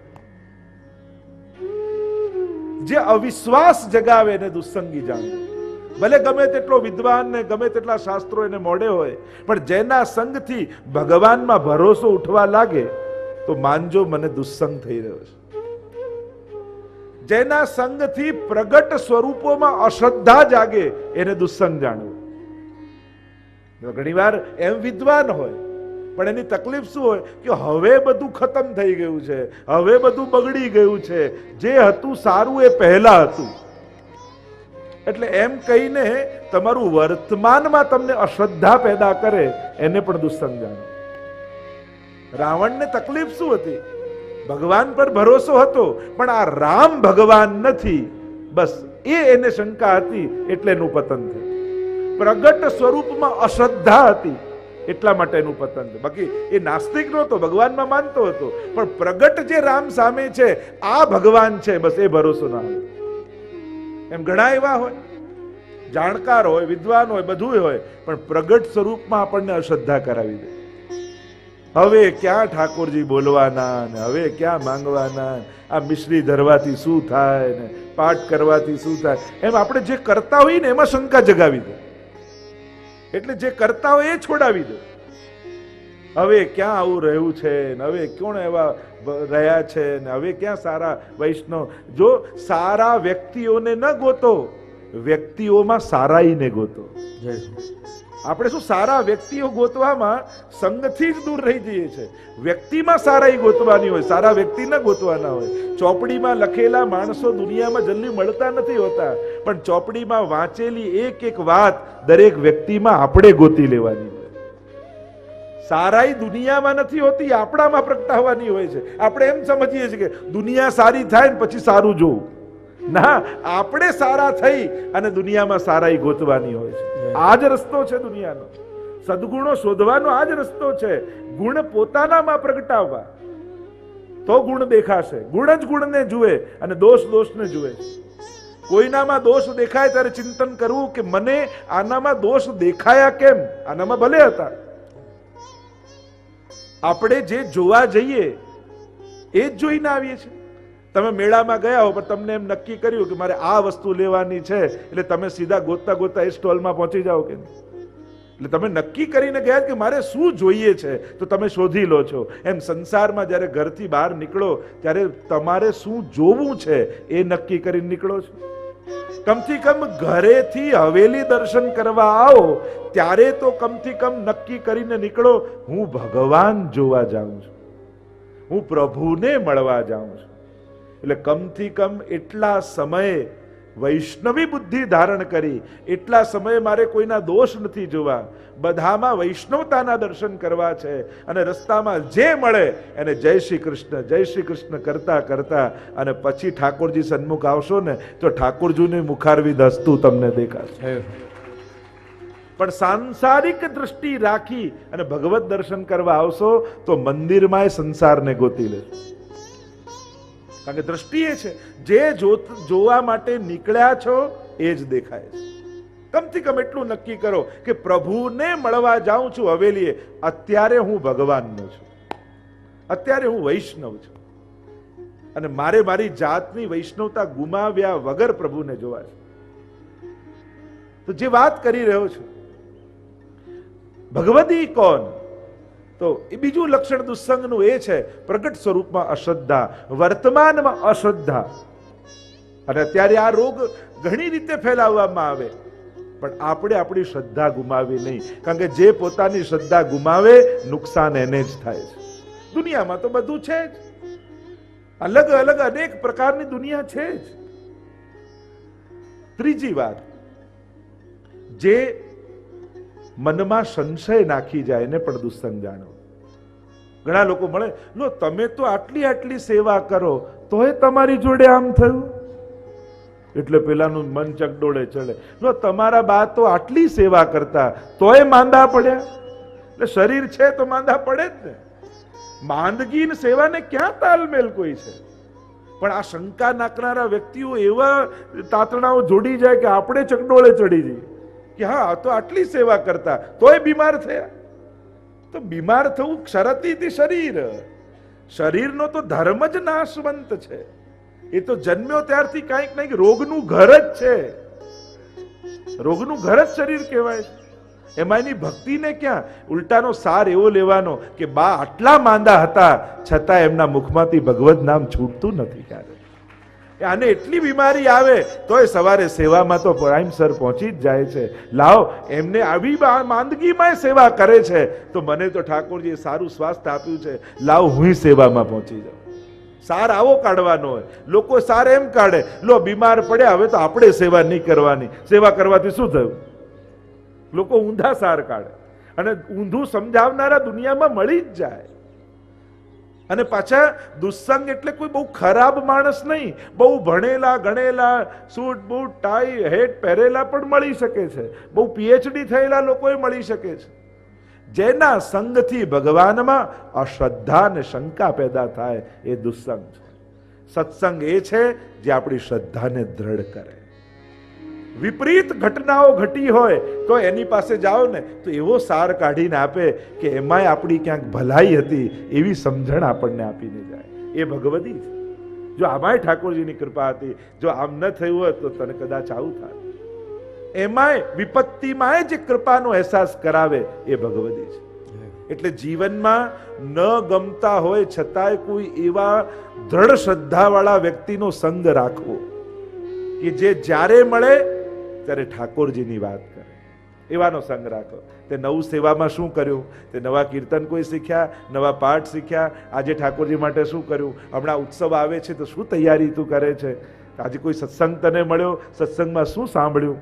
Speaker 1: જે અવિશ્વાસ જગાવે એને દુસ્સંગી જાણવું. ભલે ગમે તેટલો વિદ્વાન ને ગમે તેટલા શાસ્ત્રો એને મોડે હોય, પણ જેના સંગથી ભગવાનમાં ભરોસો ઉઠવા લાગે તો માનજો મને દુસ્સંગ થઈ રહ્યો છે. જેના સંગથી પ્રગટ સ્વરૂપોમાં અશ્રદ્ધા જાગે એને દુસ્સંગ જાણવું. ઘણી વાર એમ વિદ્વાન હોય પણ એની તકલીફ શું હોય કે હવે બધું ખતમ થઈ ગયું છે, હવે બધું બગડી ગયું છે, જે હતું સારું એ પહેલા હતું. એટલે એમ કહીને તમારું વર્તમાનમાં તમને અશ્રદ્ધા પેદા કરે એને પણ દુસ્સંગ જાણો. રાવણને તકલીફ શું હતી? ભગવાન પર ભરોસો હતો પણ આ રામ ભગવાન નથી, બસ એ એને શંકા હતી એટલે એનું પતન થયું. પ્રગટ સ્વરૂપમાં અશ્રદ્ધા હતી એટલા માટે એનું પતન થયું. બાકી એ નાસ્તિક નહોતો, ભગવાનમાં માનતો હતો, પણ પ્રગટ જે રામ સામે છે આ ભગવાન છે, બસ એ ભરોસો ના હોય. એમ ઘણા એવા હોય, જાણકાર હોય, વિદ્વાન હોય, બધું હોય, પણ પ્રગટ સ્વરૂપમાં આપણને અશ્રદ્ધા કરાવી દે. હવે ક્યાં ઠાકોરજી બોલવાના ને હવે ક્યાં માંગવાના, આ મિશ્રી ધરવાથી શું થાય ને પાઠ કરવાથી શું થાય, એમ આપણે જે કરતા હોઈએ ને એમાં શંકા જગાવી દે. એટલે જે કરતા હોય એ છોડાવી દે. હવે ક્યાં આવું રહ્યું છે ને હવે કોણ એવા રહ્યા છે ને હવે ક્યાં સારા વૈષ્ણવ. જો સારા વ્યક્તિઓને ન ગોતો, વ્યક્તિઓમાં સારાઈને ગોતો. આપણે શું સારા વ્યક્તિઓ ગોતવામાં સંગથી જ દૂર રહી જઈએ છીએ. વ્યક્તિમાં સારાઈ ગોતવાની હોય, સારા વ્યક્તિ ન ગોતવાના હોય. ચોપડીમાં લખેલા માણસો દુનિયામાં જલ્દી મળતા નથી હોતા, પણ ચોપડીમાં વાંચેલી એક એક વાત દરેક વ્યક્તિમાં આપણે ગોતી લેવાની હોય. સારાઈ દુનિયામાં નથી હોતી, આપણામાં પ્રગટાવવાની હોય છે. આપણે એમ સમજીએ છીએ કે દુનિયા સારી થાય ને પછી સારું જોવું. ના, આપણે સારા થઈ અને દુનિયામાં સારાઈ ગોતવાની હોય છે. આ જ રસ્તો છે દુનિયાનો. સદગુણો શોધવાનો આ જ રસ્તો છે. ગુણ પોતાનામાં પ્રગટાવવા તો ગુણ દેખાશે. ગુણ જ ગુણને જુએ અને દોષ દોષને જુએ. કોઈનામાં દોષ દેખાય ત્યારે ચિંતન કરવું કે મને આનામાં દોષ દેખાયા કેમ? આનામાં ભલે હતા. આપણે જે જોવા જઈએ એ જ જોઈને આવીએ છીએ. તમે મેળામાં ગયા હો પણ તમને એમ નક્કી કર્યું કે મારે આ વસ્તુ લેવાની છે, એટલે તમે સીધા ગોતતા ગોતતા એ સ્ટોલમાં પહોંચી જાઓ કે નહીં? એટલે તમે નક્કી કરીને ગયા કે મારે શું જોઈએ છે તો તમે શોધી લો છો. એમ સંસારમાં જ્યારે ઘરથી બહાર નીકળો ત્યારે તમારે શું જોવું છે એ નક્કી કરીને નીકળો છો. કમથી કમ ઘરેથી હવેલી દર્શન કરવા આવો ત્યારે તો કમથી કમ નક્કી કરીને નીકળો, હું ભગવાન જોવા જાઉં છું, હું પ્રભુને મળવા જાઉં છું. એટલે કમથી કમ એટલા સમયે વૈષ્ણવી બુદ્ધિ ધારણ કરી, એટલા સમયે મારે કોઈના દોષ નથી જોવા, બધામાં વૈષ્ણવતાના દર્શન કરવા છે. અને રસ્તામાં જે મળે એને જય શ્રી કૃષ્ણ કરતા કરતા અને પછી ઠાકોરજી સન્મુખ આવશો ને તો ઠાકોરજીની મુખારવિંદ હસતું તમને દેખાશે. પણ સાંસારિક દ્રષ્ટિ રાખી અને ભગવત દર્શન કરવા આવશો તો મંદિરમાં સંસારને ગોતી લેશો. કારણ કે દ્રષ્ટિ એ છે, જે જોવા માટે નીકળ્યા છો એ જ દેખાય છે. કમથી કમ એટલું નક્કી કરો કે પ્રભુને મળવા જાઉં છું હવેલીએ, અત્યારે હું ભગવાનનો છું, અત્યારે હું વૈષ્ણવ છું અને મારે મારી જાતની વૈષ્ણવતા ગુમાવ્યા વગર પ્રભુને જોવા છે. તો જે વાત કરી રહ્યો છું, ભગવદી કોણ? તો એ બીજું લક્ષણ દુસ્સંગનું એ છે, પ્રગટ સ્વરૂપમાં અશ્રદ્ધા, વર્તમાનમાં અશ્રદ્ધા. અને અત્યારે આ રોગ ઘણી રીતે ફેલાવવામાં આવે, પણ આપણે આપણી શ્રદ્ધા ગુમાવી નહીં. કારણ કે જે પોતાની શ્રદ્ધા ગુમાવે નુકસાન એને જ થાય છે. દુનિયામાં તો બધું છે જ, અલગ અલગ અનેક પ્રકારની દુનિયા છે જ. ત્રીજી વાત, જે મનમાં સંશય નાખી જાય એને પણ દુસ્સંગ જાણો. ઘણા લોકો મળે, લો તમે તો આટલી આટલી સેવા કરો તોય તમારી જોડે આમ થયું, એટલે પેલાનું મન ચકડોળે ચડે. લો તમારા બા તો આટલી સેવા કરતા તોય માંદા પડ્યા. એટલે શરીર છે તો માંદા પડે જ ને. માંદગી ને સેવાને ક્યાં તાલમેલ કોઈ છે? પણ આ શંકા નાખનારા વ્યક્તિઓ એવા તાતણાઓ જોડી જાય કે આપણે ચકડોળે ચડી જઈએ કે હા તો આટલી સેવા કરતા તોય બીમાર થયા. તો બીમાર થવું ક્ષરતી શરીર, શરીરનો તો ધર્મ જ નાશવંત છે. એ તો જન્મ્યો ત્યારથી કંઈક નહીં રોગનું ઘર જ છે, રોગનું ઘર જ શરીર કહેવાય છે. એમાં એની ભક્તિને ક્યાં? ઉલટાનો સાર એવો લેવાનો કે બા આટલા માંદા હતા છતાં એમના મુખમાંથી ભગવત નામ છૂટતું નથી. ક્યારે આને એટલી બીમારી આવે તોય સવારે સેવામાં તો ટાઈમસર પહોંચી જ જાય છે. લાવો એમને આવી માંદગીમાં સેવા કરે છે તો મને તો ઠાકોરજીએ સારું સ્વાસ્થ્ય આપ્યું છે, લાવો હું સેવામાં પહોંચી જાઉં. સાર આવો કાઢવાનો હોય. લોકો સાર એમ કાઢે, લો બીમાર પડ્યા હવે તો આપણે સેવા નહીં કરવાની, સેવા કરવાથી શું થયું? લોકો ઊંધા સાર કાઢે અને ઊંધું સમજાવનારા દુનિયામાં મળી જ જાય. અને પાછા દુસ્સંગ એટલે કોઈ બહુ ખરાબ માણસ નહીં, બહુ ભણેલા ગણેલા સૂટ બૂટ ટાઈ હેટ પહેરેલા પણ મળી શકે છે, બહુ પીએચડી થયેલા લોકો મળી શકે છે. જેના સંગથી ભગવાનમાં અશ્રદ્ધા ને શંકા પેદા થાય એ દુસ્સંગ છે. સત્સંગ એ છે જે આપણી શ્રદ્ધાને દ્રઢ કરે. વિપરીત ઘટનાઓ ઘટી હોય તો એની પાસે જાઓ ને તો એવો સાર કાઢીને આપે કે એમાંય આપણી ક્યાંક ભલાઈ હતી એવી સમજણ આપણને આપીને જાય. એ ભગવદી છે. જો આમાંય ઠાકોરજીની કૃપા હતી, જો આમ ન થયું હોય તો તને કદાચ આવું થાય. એમાંય વિપત્તિમાંય જે કૃપાનો અહેસાસ કરાવે એ ભગવદી છે. એટલે જીવનમાં ન ગમતા હોય છતાંય કોઈ એવા દ્રઢ શ્રદ્ધાવાળા વ્યક્તિનો સંગ રાખવો કે જે જ્યારે મળે ત્યારે ઠાકોરજીની વાત કરે, એવાનો સંગ રાખો. તે નવું સેવામાં શું કર્યું, તે નવા કીર્તન કોઈ શીખ્યા, નવા પાઠ શીખ્યા, આજે ઠાકોરજી માટે શું કર્યું, હમણાં ઉત્સવ આવે છે તો શું તૈયારી તું કરે છે, આજે કોઈ સત્સંગ તને મળ્યો, સત્સંગમાં શું સાંભળ્યું.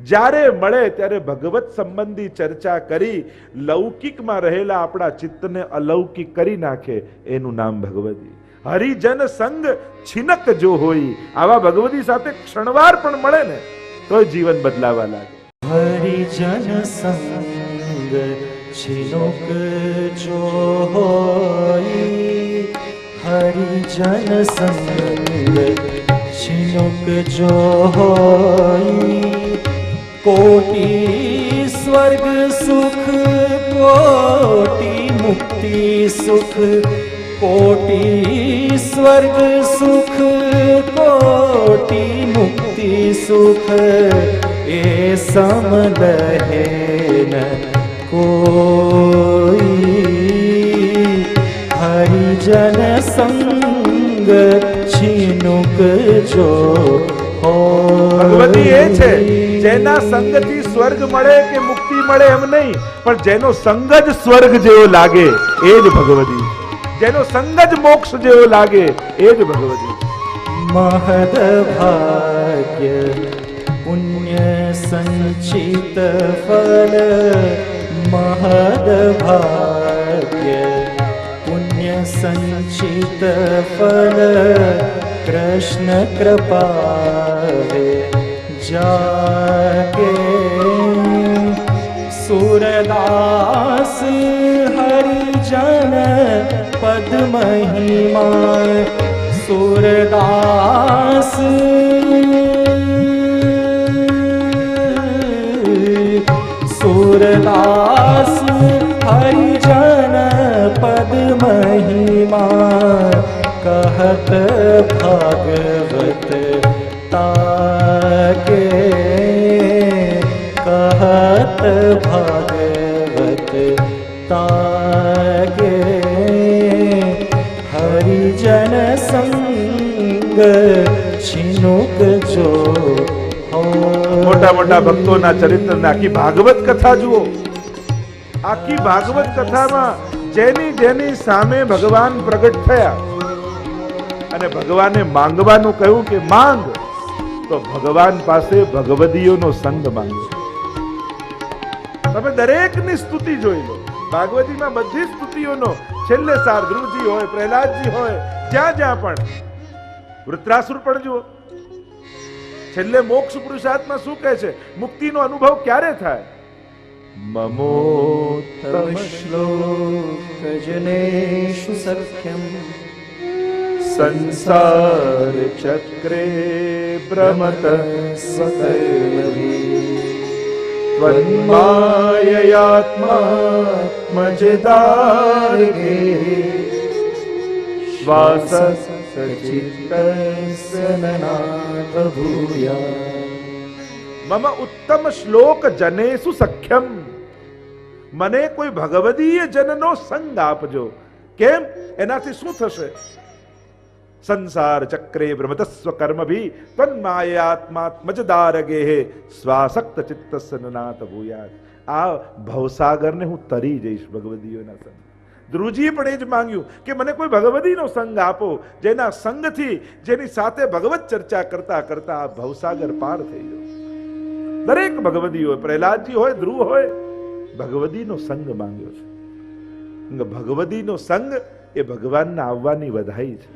Speaker 1: જ્યારે મળે ત્યારે ભગવત સંબંધી ચર્ચા કરી લૌકિકમાં રહેલા આપણા ચિત્તને અલૌકિક કરી નાખે, એનું નામ ભગવદી. હરિજન સંગ છિનક જો હોય, આવા ભગવદી સાથે ક્ષણવાર પણ મળે ને તો જીવન બદલાવા લાગે.
Speaker 2: હરિજન સંગ છિનક જો હોય, હરિજન સંગ છિનક જો હોય, कोटि स्वर्ग सुख कोटि मुक्ति सुख, कोटि स्वर्ग सुख कोटि मुक्ति सुख, ए सम लहे न कोई, हरिजन संग छिनुक जो हो.
Speaker 1: પદ્ધતિ એ છે, જેના સંગથી સ્વર્ગ મળે કે મુક્તિ મળે એમ નહીં, પણ જેનો સંગ જ સ્વર્ગ જેવો લાગે એ જ ભગવદી, જેનો સંગ જ મોક્ષ જેવો લાગે એ જ ભગવદી.
Speaker 2: महद भाग्य पुण्य संचित फल, महद भाग्य पुण्य संचित फल, कृष्ण कृपा जाके. सूरदास हरिजन पद महिमा, सूरदास सूरदास हरिजन पद महिमा, कहत भागवत ताके, कहत भागवत ताके. हरिजन संग छिनुक जो
Speaker 1: મોટા મોટા ભક્તોના ચરિત્રના આખી ભાગવત કથા જુઓ. આખી ભાગવત કથામાં જેની જેની સામે ભગવાન પ્રગટ થયા અને ભગવાને માંગવાનું કહ્યું કે માંગ, તો ભગવાન પાસે ભગવદીઓનો સંગ માંગ્યો. તમે દરેકની સ્તુતિ જોઈ લો. ભાગવતીમાં બધી સ્તુતિઓનો છેલ્લે સાર ધ્રુવજી હોય, પ્રહલાદજી હોય, જ્યાં જ્યાં પણ, વૃત્રાસુર પણ જુઓ. છેલ્લે મોક્ષ પુરુષાર્થમાં શું કહે છે? મુક્તિનો અનુભવ ક્યારે થાય?
Speaker 2: મમોત્તમ શ્લોક જનેષુ સખ્યમ,
Speaker 1: સંસાર ચક્રે ભ્રમત સ્વકર્મભિ, ત્વન્માયયાત્માત્મજદાર્ગે, શ્વાસ સચિત્તસ્ય નનાથ ભૂયા. મમ ઉત્તમ શ્લોક જનેષુ સખ્યમ, મને કોઈ ભગવદીય જનનો સંગ આપજો. કેમ? એનાથી શું થશે? સંસાર ચક્રે ભ્રમતસ્વ કર્મભી ત્વન્માયાત્માત્મજદારગે સ્વાસક્ત ચિત્તસ્ય નનાથ ભૂયાત. આ ભવસાગરને હું તરી જઈશ ભગવદીઓના સંગ. ધ્રુવજીએ પણ એ જ માંગ્યું કે મને કોઈ ભગવદીનો સંગ આપો, જેના સંગથી, જેની સાથે ભગવત ચર્ચા કરતા કરતા આ ભવસાગર પાર થઈ ગયો. દરેક ભગવદી હોય, પ્રહલાદજી હોય, ધ્રુવ હોય, ભગવદીનો સંગ માંગ્યો છે. ભગવદીનો સંગ એ ભગવાનના આવવાની વધાઈ છે.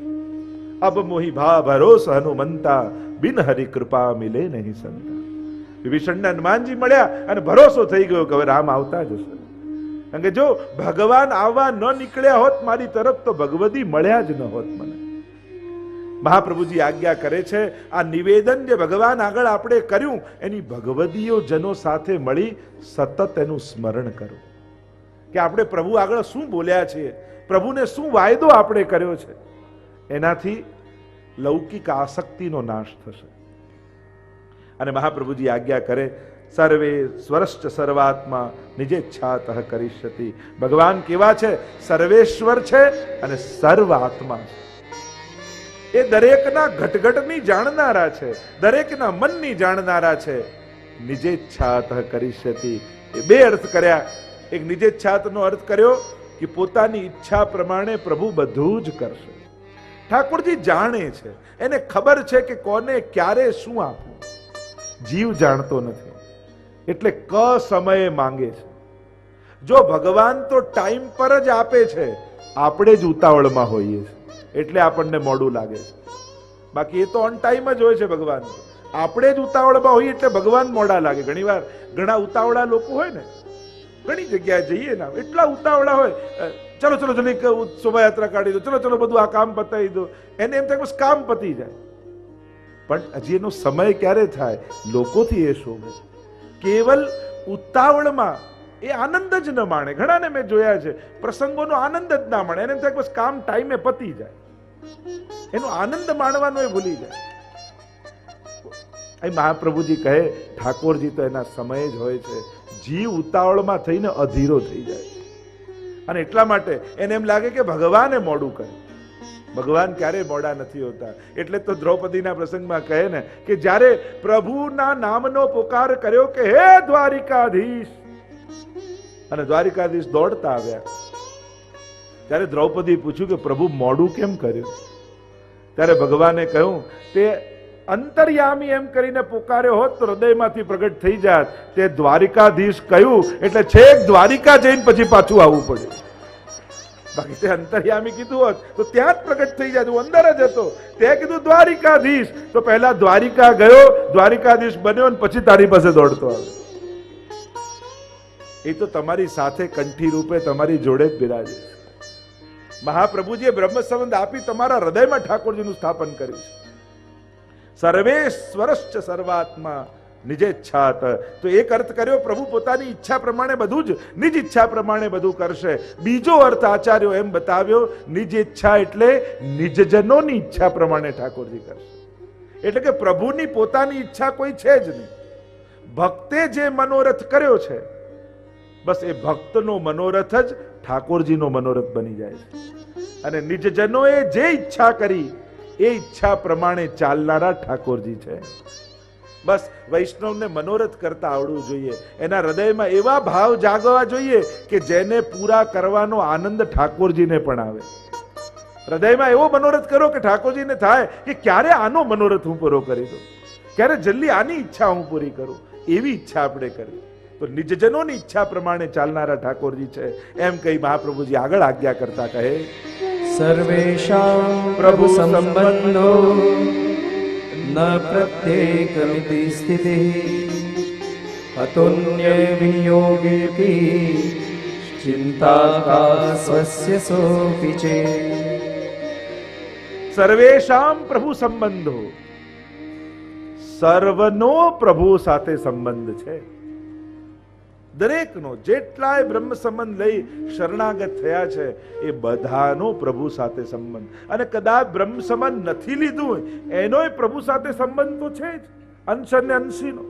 Speaker 1: અબ મોહી ભા ભરોસ હનુમંતા, બિન હરિ કૃપા મિલે નહીં સંતા. વિભીષણને હનુમાનજી મળ્યા અને ભરોસો થઈ ગયો કે હવે રામ આવતા જ હશે. કારણ કે જો ભગવાન આવવા ન નીકળ્યા હોત મારી તરફ તો ભગવદી મળ્યા જ ન હોત મને. મહાપ્રભુજી આજ્ઞા કરે છે, આ નિવેદન જે ભગવાન આગળ આપણે કર્યું એની ભગવદીઓ જનો સાથે મળી સતત એનું સ્મરણ કરો કે આપણે પ્રભુ આગળ શું બોલ્યા છીએ, પ્રભુને શું વાયદો આપણે કર્યો છે. એનાથી લૌકિક આસક્તિનો નાશ થશે. અને મહાપ્રભુજી આજ્ઞા કરે, સર્વે સ્વરશ્ચ સર્વાત્મા નિજેચ્છાતઃ કરિષ્યતિ. ભગવાન કેવા છે? સર્વેશ્વર છે અને સર્વ આત્મા છે. એ દરેકના ઘટઘટની જાણનારા છે, દરેકના મનની જાણનારા છે. નિજેચ્છાતઃ કરિષ્યતિ એ બે અર્થ કર્યા. એક નિજેચ્છાતનો અર્થ કર્યો કે પોતાની ઈચ્છા પ્રમાણે પ્રભુ બધું જ કરશે. ઠાકોરજી જાણે છે, એને ખબર છે કે કોને ક્યારે શું આપવું. જીવ જાણતો નથી એટલે ક સમયે માંગે છે. જો ભગવાન તો ટાઈમ પર જ આપે છે, આપણે જ ઉતાવળમાં હોઈએ છીએ એટલે આપણને મોડું લાગે છે. બાકી એ તો ઓન ટાઈમ જ હોય છે ભગવાન. આપણે જ ઉતાવળમાં હોઈએ એટલે ભગવાન મોડા લાગે. ઘણીવાર ઘણા ઉતાવળા લોકો હોય ને, ઘણી જગ્યાએ જઈએ ને, એટલા ઉતાવળા હોય, ચલો ચલો ચલો શોભાયાત્રા કાઢી દો, ચલો ચલો બધું આ કામ પતાવી દો. એને એમ થાય બસ કામ પતી જાય. પણ હજી એનો સમય ક્યારે થાય? લોકોથી એ શોભે. કેવલ ઉતાવળમાં એ આનંદ જ ન માણે. ઘણાને મેં જોયા છે, પ્રસંગોનો આનંદ જ ના માણે. એને એમ થાય બસ કામ ટાઈમે પતી જાય. એનો આનંદ માણવાનો એ ભૂલી જાય. અહીં મહાપ્રભુજી કહે, ઠાકોરજી તો એના સમય જ હોય છે. જીવ ઉતાવળમાં થઈને અધીરો થઈ જાય અને એટલા માટે એને એમ લાગે કે ભગવાને મોડું કરે. ભગવાન ક્યારે મોડા નથી હોતા. એટલે તો દ્રૌપદીના પ્રસંગમાં કહે ને કે જ્યારે પ્રભુના નામનો પોકાર કર્યો કે હે દ્વારિકાધીશ, અને દ્વારિકાધીશ દોડતા આવ્યા. ત્યારે દ્રૌપદી પૂછ્યું કે પ્રભુ મોડું કેમ કર્યું? ત્યારે ભગવાને કહ્યું તે અંતર્યામી એમ કરીને પોકાર્યો હોત તો હૃદયમાંથી પ્રગટ થઈ જાત. તે દ્વારિકાધીશ કહ્યું એટલે છેક દ્વારિકા જઈને પછી પાછું આવવું પડ્યું. બાકી તે અંતર્યામી કીધું હોત તો ત્યાં જ પ્રગટ થઈ જાય. હું અંદર જ હતો, તે કીધું દ્વારિકાધીશ તો પહેલા દ્વારિકા ગયો, દ્વારિકાધીશ બન્યો અને પછી તારી પાસે દોડતો આવ્યો. એ તો તમારી સાથે કંઠી રૂપે તમારી જોડે જ બિરાજે છે. મહાપ્રભુજીએ બ્રહ્મ સંબંધ આપી તમારા હૃદયમાં ઠાકોરજીનું સ્થાપન કર્યું છે. સર્વેશ્વરશ્ચ સર્વાત્મા નિજેચ્છાત. તો એક અર્થ કર્યો પ્રભુ પોતાની ઈચ્છા પ્રમાણે બધું જ નિજ ઈચ્છા પ્રમાણે બધું કરશે. બીજો અર્થ આચાર્યો એમ બતાવ્યો નિજ ઈચ્છા એટલે નિજજનોની ઈચ્છા પ્રમાણે ઠાકોરજી કરશે. એટલે કે પ્રભુની પોતાની ઈચ્છા કોઈ છે જ નહીં. ભક્તે જે મનોરથ કર્યો છે બસ એ ભક્તનો મનોરથ જ ઠાકોરજીનો મનોરથ બની જાય છે. અને નિજજનોએ જે ઈચ્છા કરી એ ઈચ્છા પ્રમાણે ચાલનારા ઠાકોરજી છે. બસ વૈષ્ણવને મનોરથ કરતા આવડવું જોઈએ. એના હૃદયમાં એવા ભાવ જાગવા જોઈએ કે જેને પૂરા કરવાનો આનંદ ઠાકોરજીને પણ આવે. હૃદયમાં એવો મનોરથ કરો કે ઠાકોરજીને થાય કે ક્યારે આનો મનોરથ હું પૂરો કરી દઉં, ક્યારે જલ્દી આની ઈચ્છા હું પૂરી કરું. એવી ઈચ્છા આપણે કરવી. તો નિજજનોની ઈચ્છા પ્રમાણે ચાલનારા ઠાકોરજી છે એમ કહી મહાપ્રભુજી આગળ આજ્ઞા કરતા કહે
Speaker 2: સર્વેષાં પ્રભુ સંબંધો ન પ્રત્યેકમિતિ સ્થિતિઃ અતુન્ય વિનિયોગેપી ચિંતા કા સ્વસ્ય સોપી ચેત.
Speaker 1: સર્વેષાં પ્રભુ સંબંધો, સર્વનો પ્રભુ સાથે સંબંધ છે. દરેકનો જેટલાય બ્રહ્મ સંબંધ લઈ શરણાગત થયા છે એ બધાનો પ્રભુ સાથે સંબંધ. અને કદાચ બ્રહ્મ સંબંધ નથી લીધું એનોય પ્રભુ સાથે સંબંધ તો છે જ, અંશ અને અંશીનો.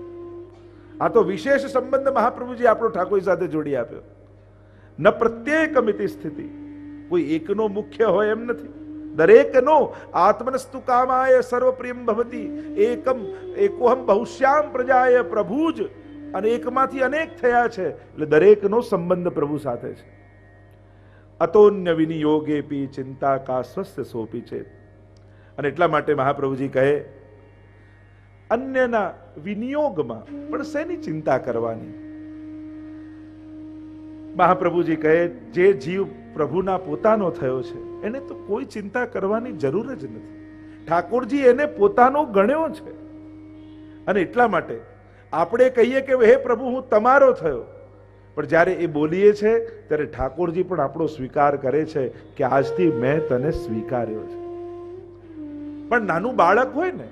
Speaker 1: આ તો વિશેષ સંબંધ મહાપ્રભુજી આપણો ઠાકોર સાથે જોડી આપ્યો. ન પ્રત્યેકમિતિ સ્થિતિ, કોઈ એકનો મુખ્ય હોય એમ નથી. દરેકનો આત્મનસ્તુ કામાય સર્વપ્રિયમ ભવતી એકમ એકોહમ બહુશ્યામ પ્રજાય પ્રભુ જ અને એકમાંથી અનેક થયા છે. એટલે દરેકનો સંબંધ પ્રભુ સાથે છે. અતોન્ય વિનિયોગેપી ચિંતા કા સ્વસ્ય સોપી છે. અને એટલા માટે મહાપ્રભુજી કહે અન્યના વિનિયોગમાં પણ શેની ચિંતા કરવાની. મહાપ્રભુજી કહે જે જીવ પ્રભુના પોતાનો થયો છે એને તો કોઈ ચિંતા કરવાની જરૂર જ નથી. ઠાકોરજી એને પોતાનો ગણ્યો છે. અને એટલા માટે આપણે કહીએ કે હે પ્રભુ હું તમારો થયો, પણ જ્યારે એ બોલીએ છે ત્યારે ઠાકોરજી પણ આપણો સ્વીકાર કરે છે કે આજથી મેં તને સ્વીકાર્યો છે. પણ નાનું બાળક હોય ને,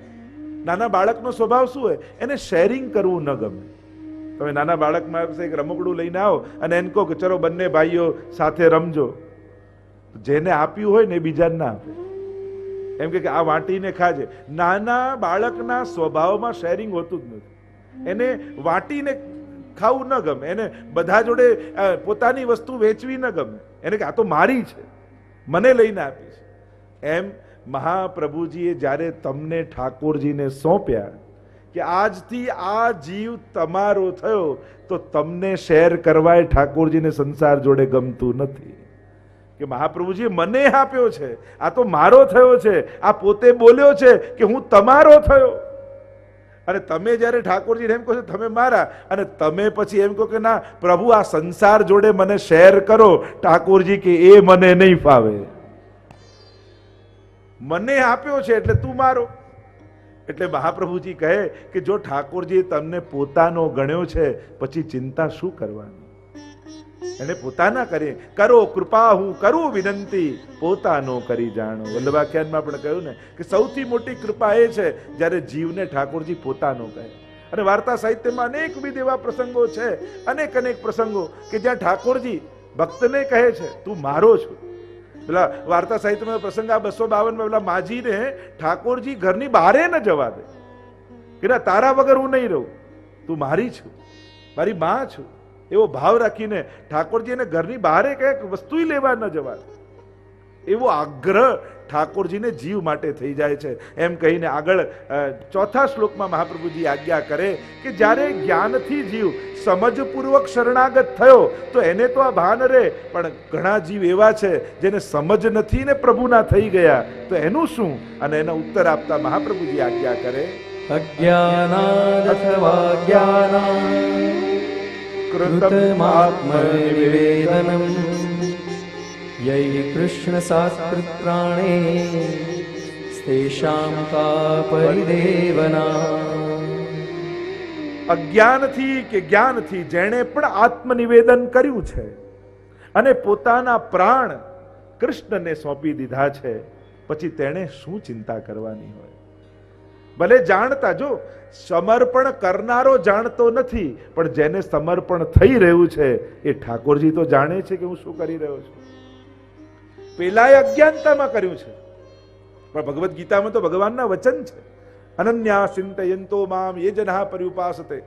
Speaker 1: નાના બાળકનો સ્વભાવ શું હોય, એને શેરિંગ કરવું ન ગમે. તમે નાના બાળકમાં એક રમકડું લઈને આવો અને એને કહો કે ચલો બંને ભાઈઓ સાથે રમજો, જેને આપ્યું હોય ને એ બીજાને ના આપે. એમ કે આ વાટીને ખાજે. નાના બાળકના સ્વભાવમાં શેરિંગ હોતું જ નથી. એને વાટીને ખાવું ન ગમે, એને બધા જોડે પોતાની વસ્તુ વેચવી ન ગમે. એને કે આ તો મારી છે, મને લઈને આપી છે. એમ મહાપ્રભુજીએ જ્યારે તમને ઠાકોરજીને સોંપ્યા કે આજથી આ જીવ તમારો થયો, તો તમને શેર કરવાય ઠાકોરજીને સંસાર જોડે ગમતું નથી. કે મહાપ્રભુજીએ મને આપ્યો છે, આ તો મારો થયો છે, આ પોતે બોલ્યો છે કે હું તમારો થયો. અને તમે જ્યારે ઠાકોરજીને એમ કહો છો તમે મારા, અને તમે પછી એમ કહો કે ના પ્રભુ આ સંસાર જોડે મને શેર કરો, ઠાકોરજી કે એ મને નહીં ફાવે. મને આપ્યો છે એટલે તું મારો. એટલે મહાપ્રભુજી કહે કે જો ઠાકોરજીએ તમને પોતાનો ગણ્યો છે પછી ચિંતા શું કરવાની. એને પોતાના કરીએ કરો કૃપા હું કરું વિનંતી પોતાનો કરી જાણો. વલ્લભાખ્યાનમાં પણ કહ્યું ને કે સૌથી મોટી કૃપા એ છે જ્યારે જીવને ઠાકોરજી પોતાનો કહે. અને વાર્તા સાહિત્યમાં અનેકવિધ એવા પ્રસંગો છે, અનેક પ્રસંગો કે જ્યાં ઠાકોરજી ભક્તને કહે છે તું મારો છું. પેલા વાર્તા સાહિત્યમાં પ્રસંગ આ 252 પેલા માજીને ઠાકોરજી ઘરની બહારે ન જવા દે કે ના તારા વગર હું નહીં રહું, તું મારી છું, મારી માં છું. એવો ભાવ રાખીને ઠાકોરજી એને ઘરની બહારે કઈક વસ્તુ લેવા ન જવા, એવો આગ્રહ ઠાકોરજીને જીવ માટે થઈ જાય છે. એમ કહીને આગળ ચોથા શ્લોકમાં મહાપ્રભુજી આજ્ઞા કરે કે જ્યારે જ્ઞાનથી જીવ સમજપૂર્વક શરણાગત થયો તો એને તો આ ભાન રહે, પણ ઘણા જીવ એવા છે જેને સમજ નથી ને પ્રભુના થઈ ગયા, તો એનું શું? અને એનો ઉત્તર આપતા મહાપ્રભુજી આજ્ઞા કરે,
Speaker 2: અજ્ઞાનાદથવા જ્ઞાનાत् કૃતમાત્મનિવેદનમ યૈ કૃષ્ણ સાત્કૃત પ્રાણે તેષાં કા પરિદેવના.
Speaker 1: અજ્ઞાનથી કે જ્ઞાનથી જેણે પણ આત્મનિવેદન કર્યું છે અને પોતાના પ્રાણ કૃષ્ણને સોંપી દીધા છે, પછી તેણે શું ચિંતા કરવાની હોય? ભલે જાણતા, જો સમર્પણ કરનારો જાણતો નથી, પણ જેને સમર્પણ થઈ રહ્યું છે એ ઠાકોરજી તો જાણે છે કે હું શું કરી રહ્યો છું. પેલાએ અજ્ઞાનતામાં કર્યું છે, પણ ભગવદ્ ગીતામાં તો ભગવાનના વચન છે, અનન્યા ચિંતયંતો મામ યે જનઃ પર્યુપાસતે.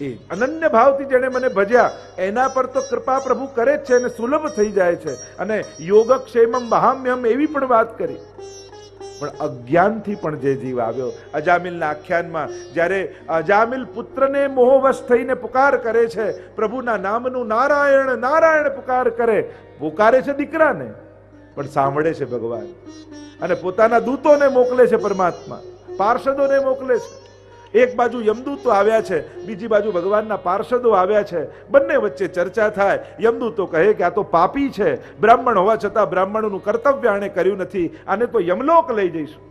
Speaker 1: એ અનન્ય ભાવથી જેને મને ભજ્યા એના પર તો કૃપા પ્રભુ કરે જ છે અને સુલભ થઈ જાય છે. અને યોગક્ષેમમ વહામ્યમ એવી પણ વાત કરી. પણ અજ્ઞાનથી પણ જે જીવ આવ્યો, અજામિલના આખ્યાનમાં જ્યારે અજામિલ પુત્રને મોહવશ થઈને પુકાર કરે છે, પ્રભુના નામનું નારાયણ નારાયણ પુકારે છે દીકરાને, પણ સાંભળે છે ભગવાન. અને પોતાના દૂતોને મોકલે છે પરમાત્મા, પાર્ષદોને મોકલે છે. એક બાજુ યમદૂતો આવ્યા છે, બીજી બાજુ ભગવાનના પાર્ષદો આવ્યા છે. બંને વચ્ચે ચર્ચા થાય. યમદૂતો કહે કે આ તો પાપી છે, બ્રાહ્મણ હોવા છતાં બ્રાહ્મણનું કર્તવ્ય આણે કર્યું નથી, આને તો યમલોક લઈ જઈશું.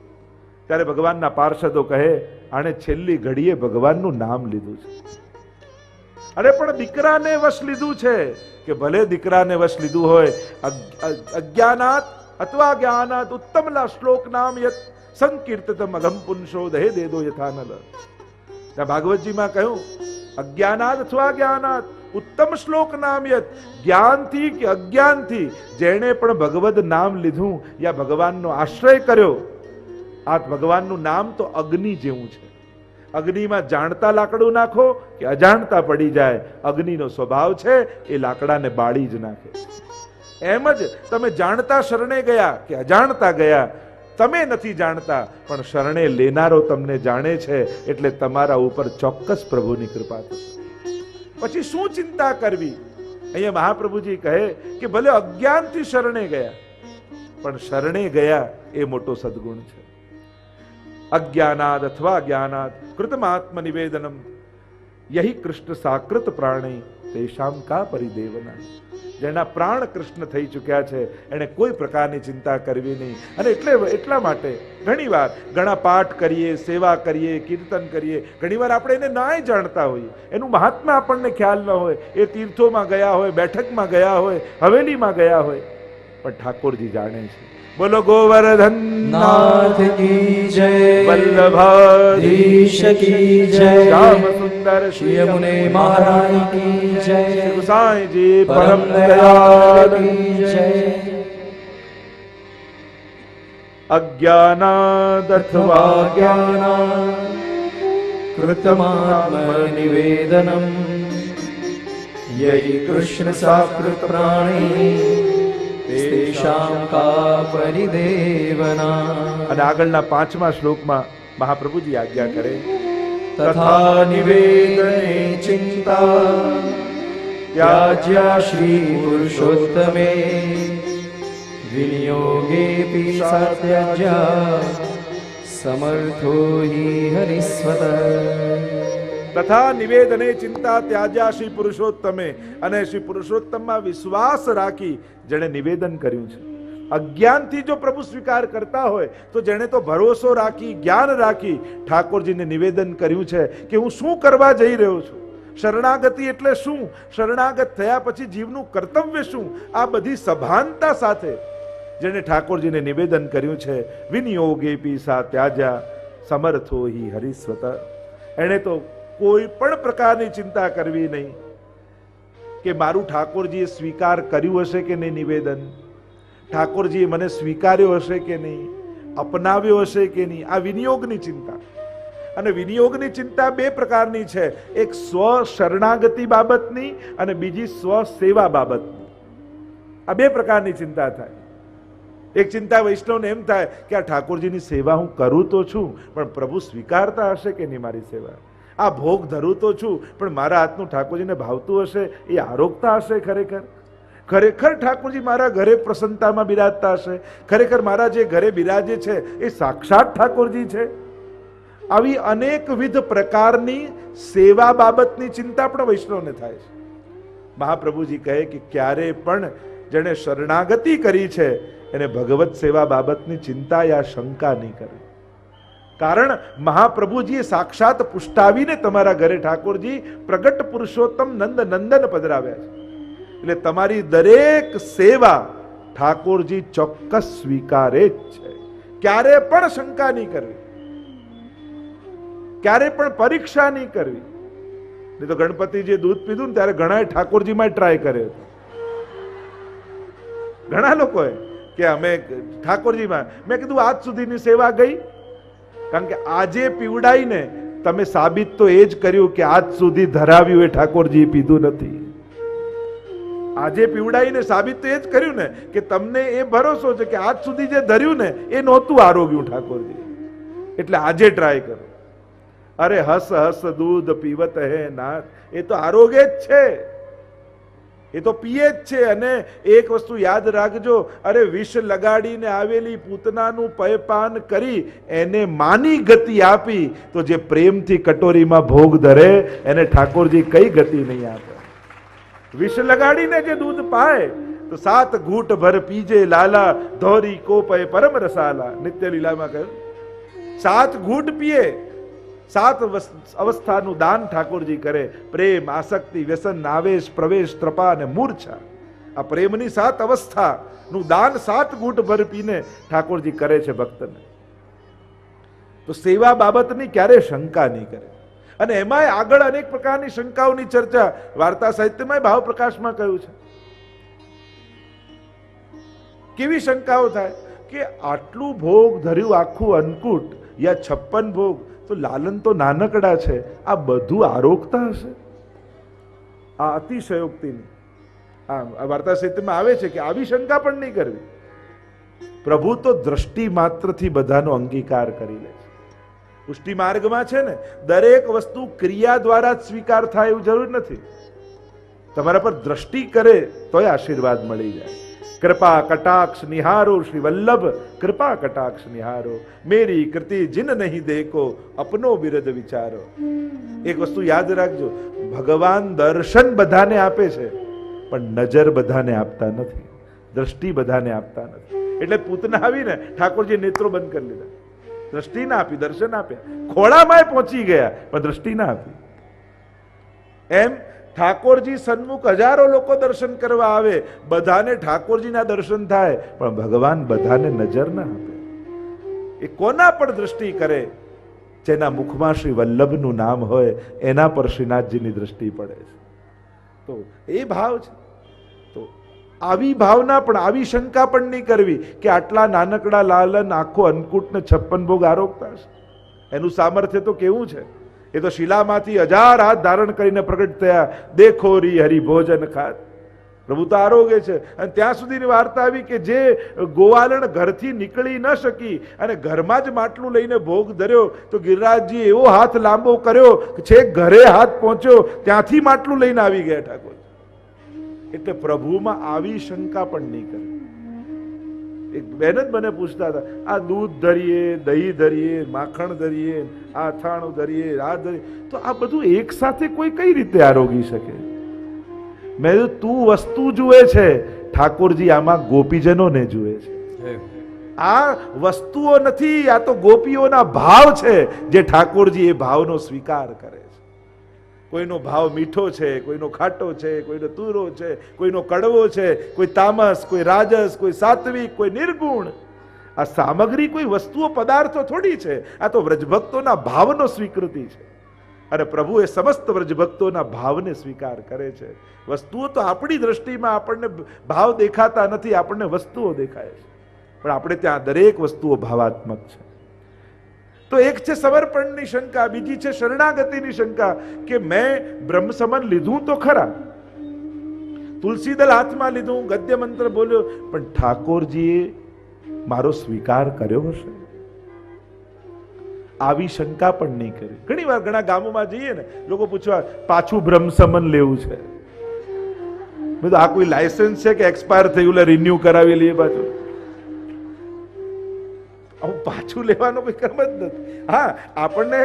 Speaker 1: ત્યારે ભગવાનના પાર્ષદો કહે આણે છેલ્લી ઘડીએ ભગવાનનું નામ લીધું છે. અરે પણ દીકરાને વશ લીધું છે, કે ભલે દીકરાને વશ લીધું હોય, અજ્ઞાનાત અથવા જ્ઞાનાત ઉત્તમલા શ્લોક નામ યત સંકીર્તતમ અઘમ પુંસો દહે દેદો યથાનલ. ત્યાં ભાગવતજીમાં કહ્યું અજ્ઞાનાત અથવા જ્ઞાનાત ઉત્તમ શ્લોક નામ યત, જ્ઞાનથી કે અજ્ઞાનથી જેણે પણ ભગવદ નામ લીધું યા ભગવાનનો આશ્રય કર્યો, આ ભગવાનનું નામ તો અગ્નિ જેવું છે. અગ્નિમાં જાણતા લાકડું નાખો કે અજાણતા પડી જાય, અગ્નિનો સ્વભાવ છે એ લાકડાને બાળી જ નાખે. એમ જ તમે જાણતા શરણે ગયા કે અજાણતા ગયા, તમે નથી જાણતા પણ શરણે લેનારો તમને જાણે છે, એટલે તમારા ઉપર ચોક્કસ પ્રભુની કૃપા થશે. પછી શું ચિંતા કરવી? અહીંયા મહાપ્રભુજી કહે કે ભલે અજ્ઞાનથી શરણે ગયા, પણ શરણે ગયા એ મોટો સદગુણ છે. અજ્ઞાનાદ અથવા જ્ઞાનાદ કૃતમાત્મ નિવેદનમ યહી કૃષ્ણ સાકૃત પ્રાણે તેષામ કા પરિદેવના. જેના પ્રાણ કૃષ્ણ થઈ ચૂક્યા છે એને કોઈ પ્રકારની ચિંતા કરવી નહીં. અને એટલા માટે ઘણીવાર ઘણા પાઠ કરીએ, સેવા કરીએ, કીર્તન કરીએ, ઘણીવાર આપણે એને નાય જાણતા હોઈએ, એનું મહાત્મા આપણને ખ્યાલ ન હોય. એ તીર્થોમાં ગયા હોય, બેઠકમાં ગયા હોય, હવેલીમાં ગયા હોય, પણ ઠાકોરજી જાણે છે. બોલો ગોવર્ધન
Speaker 2: નાથ કી જય,
Speaker 1: વલ્લભાધીશ
Speaker 2: કી જય,
Speaker 1: શ્યામ સુંદર શ્રી
Speaker 2: યમુને મહારાજ કી જય,
Speaker 1: સાંઈજી પરમ
Speaker 2: દયાળ
Speaker 1: દયાળ
Speaker 2: કી જય.
Speaker 1: અજ્ઞાનાદ અથવા
Speaker 2: જ્ઞાનાत् કૃતમાત્મ નિવેદનમ યૈ કૃષ્ણ સાકૃત પ્રાણે તેષાં કા પરિદેવના.
Speaker 1: અને આગળના 5મા શ્લોકમાં મહાપ્રભુજી આજ્ઞા કરે,
Speaker 2: તથા નિવેદને ચિંતા ત્યાજ્યા શ્રી પુરુષોત્તમે વિનિયોગેપી સાત્યજ્યા સમર્થો હિ હરિસ્વત.
Speaker 1: તથા નિવેદને ચિંતા ત્યાજ્યા શ્રી પુરુષોત્તમે. અને શ્રી પુરુષોત્તમમાં વિશ્વાસ રાખી જેણે નિવેદન કર્યું છે. અજ્ઞાનથી જો પ્રભુ સ્વીકાર કરતા હોય તો જેણે તો ભરોસો રાખી, જ્ઞાન રાખી ઠાકોરજીને નિવેદન કર્યું છે કે હું શું કરવા જઈ રહ્યો છું, શરણાગતિ એટલે શું, શરણાગત થયા પછી જીવનું કર્તવ્ય શું, આ બધી સભાનતા સાથે જેણે ઠાકોરજીને નિવેદન કર્યું છે, વિનિયોગેપી સા ત્યાજ્યા સમર્થો હિ હરિસ્વત. એણે તો કોઈ પણ પ્રકારની ચિંતા કરવી નહીં કે મારું ઠાકોરજીએ સ્વીકાર કર્યું હશે કે નહીં, નિવેદન ઠાકોરજીએ મને સ્વીકાર્યો હશે કે નહીં, અપનાવ્યો હશે કે નહીં. આ વિનિયોગની ચિંતા. અને વિનિયોગની ચિંતા બે પ્રકારની છે, એક સ્વ શરણાગતિ બાબતની અને બીજી સ્વ સેવા બાબતની. આ બે પ્રકારની ચિંતા થાય. એક ચિંતા વૈષ્ણવને એમ થાય કે આ ઠાકોરજીની સેવા હું કરું તો છું, પણ પ્રભુ સ્વીકારતા હશે કે નહીં મારી સેવા? આ ભોગ ધરું તો છું, પણ મારા હાથનું ઠાકોરજીને ભાવતું હશે? એ આરોગતા હશે ખરેખર? ખરેખર ઠાકોરજી મારા ઘરે પ્રસન્નતામાં બિરાજતા હશે? ખરેખર મારા જે ઘરે બિરાજે છે એ સાક્ષાત ઠાકોરજી છે? આવી અનેકવિધ પ્રકારની સેવા બાબતની ચિંતા પણ વૈષ્ણવને થાય છે. મહાપ્રભુજી કહે કે ક્યારે પણ જેણે શરણાગતિ કરી છે એને ભગવત સેવા બાબતની ચિંતા યા શંકા નહીં કરવી. કારણ મહાપ્રભુજીએ સાક્ષાત પુષ્ટાવીને તમારા ઘરે ઠાકોરજી પ્રગટ પુરુષોત્તમ નંદ નંદન પધરાવ્યા છે. એટલે તમારી દરેક સેવા ઠાકોરજી ચોક્કસ સ્વીકારે જ છે. ક્યારે પણ શંકા નહીં કરવી, ક્યારે પણ પરીક્ષા નહીં કરવી. નહીં તો ગણપતિજીએ દૂધ પીધું ને ત્યારે ઘણાએ ઠાકોરજીમાં ટ્રાય કર્યો હતો. ઘણા લોકોએ કે અમે ઠાકોરજીમાં, મેં કીધું આજ સુધીની સેવા ગઈ? કારણ કે આજે પીવડાઈને તમે સાબિત તો એ જ કર્યું કે આજ સુધી ધરાવ્યું એ ઠાકોરજી પીધું નથી. આજે પીવડાઈને સાબિત તો એ જ કર્યું ને કે તમને એ ભરોસો છે કે આજ સુધી જે ધર્યું ને એ નહોતું આરોગ્યું ઠાકોરજી. એટલે આજે ટ્રાય કરો. અરે હસ હસ દૂધ પીવત હે નાથ, એ તો આરોગ્ય જ છે, એ તો પીએ જ છે. અને એક વસ્તુ યાદ રાખજો, અરે વિષ લગાડીને આવેલી પૂતનાનું પયપાન કરી એને માની ગતિ આપી, તો જે પ્રેમથી કટોરીમાં ભોગ ધરે એને ઠાકોરજી કઈ ગતિ નહીં આપે. વિષ લગાડીને જે દૂધ પાય તો 7 ઘૂંટ ભર પીજે લાલા, ધોરી કોપય પરમ રસાલા. નિત્ય લીલામાં કહ્યું 7 ઘૂંટ પીએ, 7 અવસ્થાનું દાન ઠાકોરજી કરે. પ્રેમ, આસક્તિ, વ્યસન, આવેશ, પ્રવેશ, ત્રપા અને મૂર્છા. આ પ્રેમની 7 અવસ્થાનું દાન 7 ઘૂંટ ભર પીને ઠાકોરજી કરે છે ભક્તને. તો સેવા બાબતની ક્યારે શંકા નહીં કરે. અને એમાંય આગળ અનેક પ્રકારની શંકાઓની ચર્ચા વાર્તા સાહિત્યમાં ભાવ પ્રકાશમાં કહ્યું છે. કેવી શંકાઓ થાય કે આટલું ભોગ ધર્યું, આખું અન્નકૂટ યા 56 ભોગ, તો લાલન તો નાનકડા છે, આ બધું આરોગતા હશે? આ અતિશયોક્તિની આ વાર્તા સાહિત્યમાં આવે છે કે આવી શંકા પણ નહીં કરવી. પ્રભુ તો દ્રષ્ટિ માત્રથી બધાનો અંગીકાર કરી લે છે. પુષ્ટિ માર્ગમાં છે ને, દરેક વસ્તુ ક્રિયા દ્વારા જ સ્વીકાર થાય એવું જરૂર નથી. તમારા પર દ્રષ્ટિ કરે તોય આશીર્વાદ મળી જાય. કૃપા કટાક્ષ નિહારો શ્રી વલ્લભ, કૃપા કટાક્ષ નિહારો, મેરી કૃતિ જીન નહીં દેખો, અપનો બિરદ વિચારો. એક વસ્તુ યાદ રાખજો, ભગવાન દર્શન બધાને આપે છે, પણ નજર બધાને આપતા નથી, દ્રષ્ટિ બધાને આપતા નથી. એટલે પૂતના આવીને ઠાકોરજી નેત્રો બંધ કરી લીધા, દ્રષ્ટિ ના આપી, દર્શન આપ્યા. ખોળામાં પહોંચી ગયા પણ દ્રષ્ટિ ના આપી. એમ ઠાકોરજી સન્મુખ હજારો લોકો દર્શન કરવા આવે, બધાને ઠાકોરજીના દર્શન થાય, પણ ભગવાન બધાને નજર ના આપે. એ કોના પર દ્રષ્ટિ કરે? જેના મુખમાં શ્રી વલ્લભનું નામ હોય એના પર શ્રીનાથજીની દ્રષ્ટિ પડે છે. તો એ ભાવ છે. તો આવી ભાવના પણ, આવી શંકા પણ નહીં કરવી કે આટલા નાનકડા લાલન આખો અન્નકૂટ ને 56 ભોગ આરોગતા હશે. એનું સામર્થ્ય તો કેવું છે! એ તો શિલામાંથી 1000 હાથ ધારણ કરીને પ્રગટ થયા. દેખો રી હરિ ભોજન ખાત. પ્રભુ તો આરોગે છે. અને ત્યાં સુધીની વાર્તા આવી કે જે ગોવાલણ ઘરથી નીકળી ન શકી અને ઘરમાં જ માટલું લઈને ભોગ ધર્યો, તો ગિરિરાજજી એવો હાથ લાંબો કર્યો કે છેક ઘરે હાથ પહોંચ્યો, ત્યાંથી માટલું લઈને આવી ગયા ઠાકોર. એટલે પ્રભુમાં આવી શંકા પણ નહીં કરે. એક બહેન જ મને પૂછતા હતા, આ દૂધ ધરીએ, દહીં ધરીએ, માખણ ધરીએ, આ અથાણું ધરીએ, આ ધરીએ, તો આ બધું એક સાથે કોઈ કઈ રીતે આરોગી શકે? મેં તું વસ્તુ જુએ છે, ઠાકોરજી આમાં ગોપીજનોને જુએ છે. આ વસ્તુઓ નથી, આ તો ગોપીઓના ભાવ છે, જે ઠાકોરજી એ ભાવનો સ્વીકાર કરે છે. કોઈનો ભાવ મીઠો છે, કોઈનો ખાટો છે, કોઈનો તુરો છે, કોઈનો કડવો છે, કોઈ તામસ, કોઈ રાજસ, કોઈ સાત્વિક, કોઈ નિર્ગુણ. આ સામગ્રી કોઈ વસ્તુઓ પદાર્થો થોડી છે, આ તો વ્રજભક્તોના ભાવનો સ્વીકૃતિ છે. અને પ્રભુ એ સમસ્ત વ્રજભક્તોના ભાવને સ્વીકાર કરે છે. વસ્તુઓ તો આપણી દ્રષ્ટિમાં આપણને ભાવ દેખાતા નથી, આપણને વસ્તુઓ દેખાય છે, પણ આપણે ત્યાં દરેક વસ્તુઓ ભાવાત્મક છે. તો એક છે સમર્પણની શંકા, બીજી છે શરણાગતિની શંકા કે મેં બ્રહ્મ સમન લીધું તો ખરા, તુલસીદલ હાથમાં લીધું, ગદ્ય મંત્ર બોલ્યો, પણ ઠાકોરજીએ મારો સ્વીકાર કર્યો હશે? આવી શંકા પણ નહીં કરી. ઘણી વાર ઘણા ગામોમાં જઈએ ને, લોકો પૂછવા પાછું બ્રહ્મસમન લેવું છે. બધું આ કોઈ લાયસન્સ છે કે એક્સપાયર થયું રિન્યુ કરાવી લઈએ પાછું? આવું પાછું લેવાનો કોઈ ક્રમ જ નથી. હા, આપણને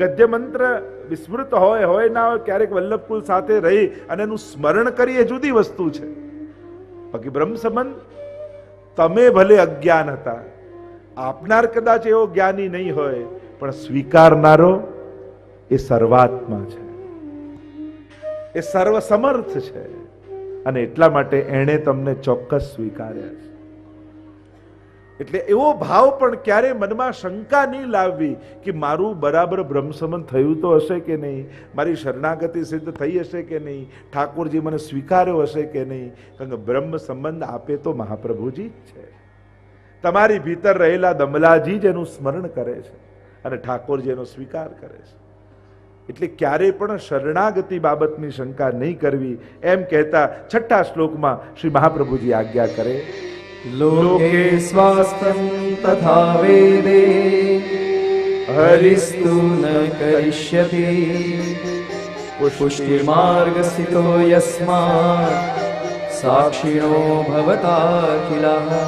Speaker 1: ગદ્ય મંત્ર વિસ્મૃત હોય ના હોય, ક્યારેક વલ્લભકુલ સાથે રહી અને એનું સ્મરણ કરી એ જુદી વસ્તુ છે. બાકી બ્રહ્મ સંબંધ, તમે ભલે અજ્ઞાન હતા, આપનાર કદાચ એવો જ્ઞાની નહીં હોય, પણ સ્વીકારનારો એ સર્વાત્મા છે, એ સર્વસમર્થ છે, અને એટલા માટે એણે તમને ચોક્કસ સ્વીકાર્યા છે. એટલે એવો ભાવ પણ ક્યારે મનમાં શંકા નહીં લાવવી કે મારું બરાબર બ્રહ્મસમન થયું તો હશે કે નહીં, મારી શરણાગતિ સિદ્ધ થઈ હશે કે નહીં, ઠાકોરજી મને સ્વીકાર્યો હશે કે નહીં. કારણ કે બ્રહ્મ સંબંધ આપે તો મહાપ્રભુજી જ છે. તમારી ભીતર રહેલા દમલાજી જ એનું સ્મરણ કરે છે અને ઠાકોરજી એનો સ્વીકાર કરે છે. એટલે ક્યારે પણ શરણાગતિ બાબતની શંકા નહીં કરવી. એમ કહેતા 6થા શ્લોકમાં શ્રી મહાપ્રભુજી આજ્ઞા કરે,
Speaker 2: લોકે સ્વાસ્તં તથા વેદે હરિસ્તુ ન કરિષ્યતિ પુષ્ટિમાર્ગ સ્થિતો યસ્માत् સાક્ષિણો ભવતા કિલા.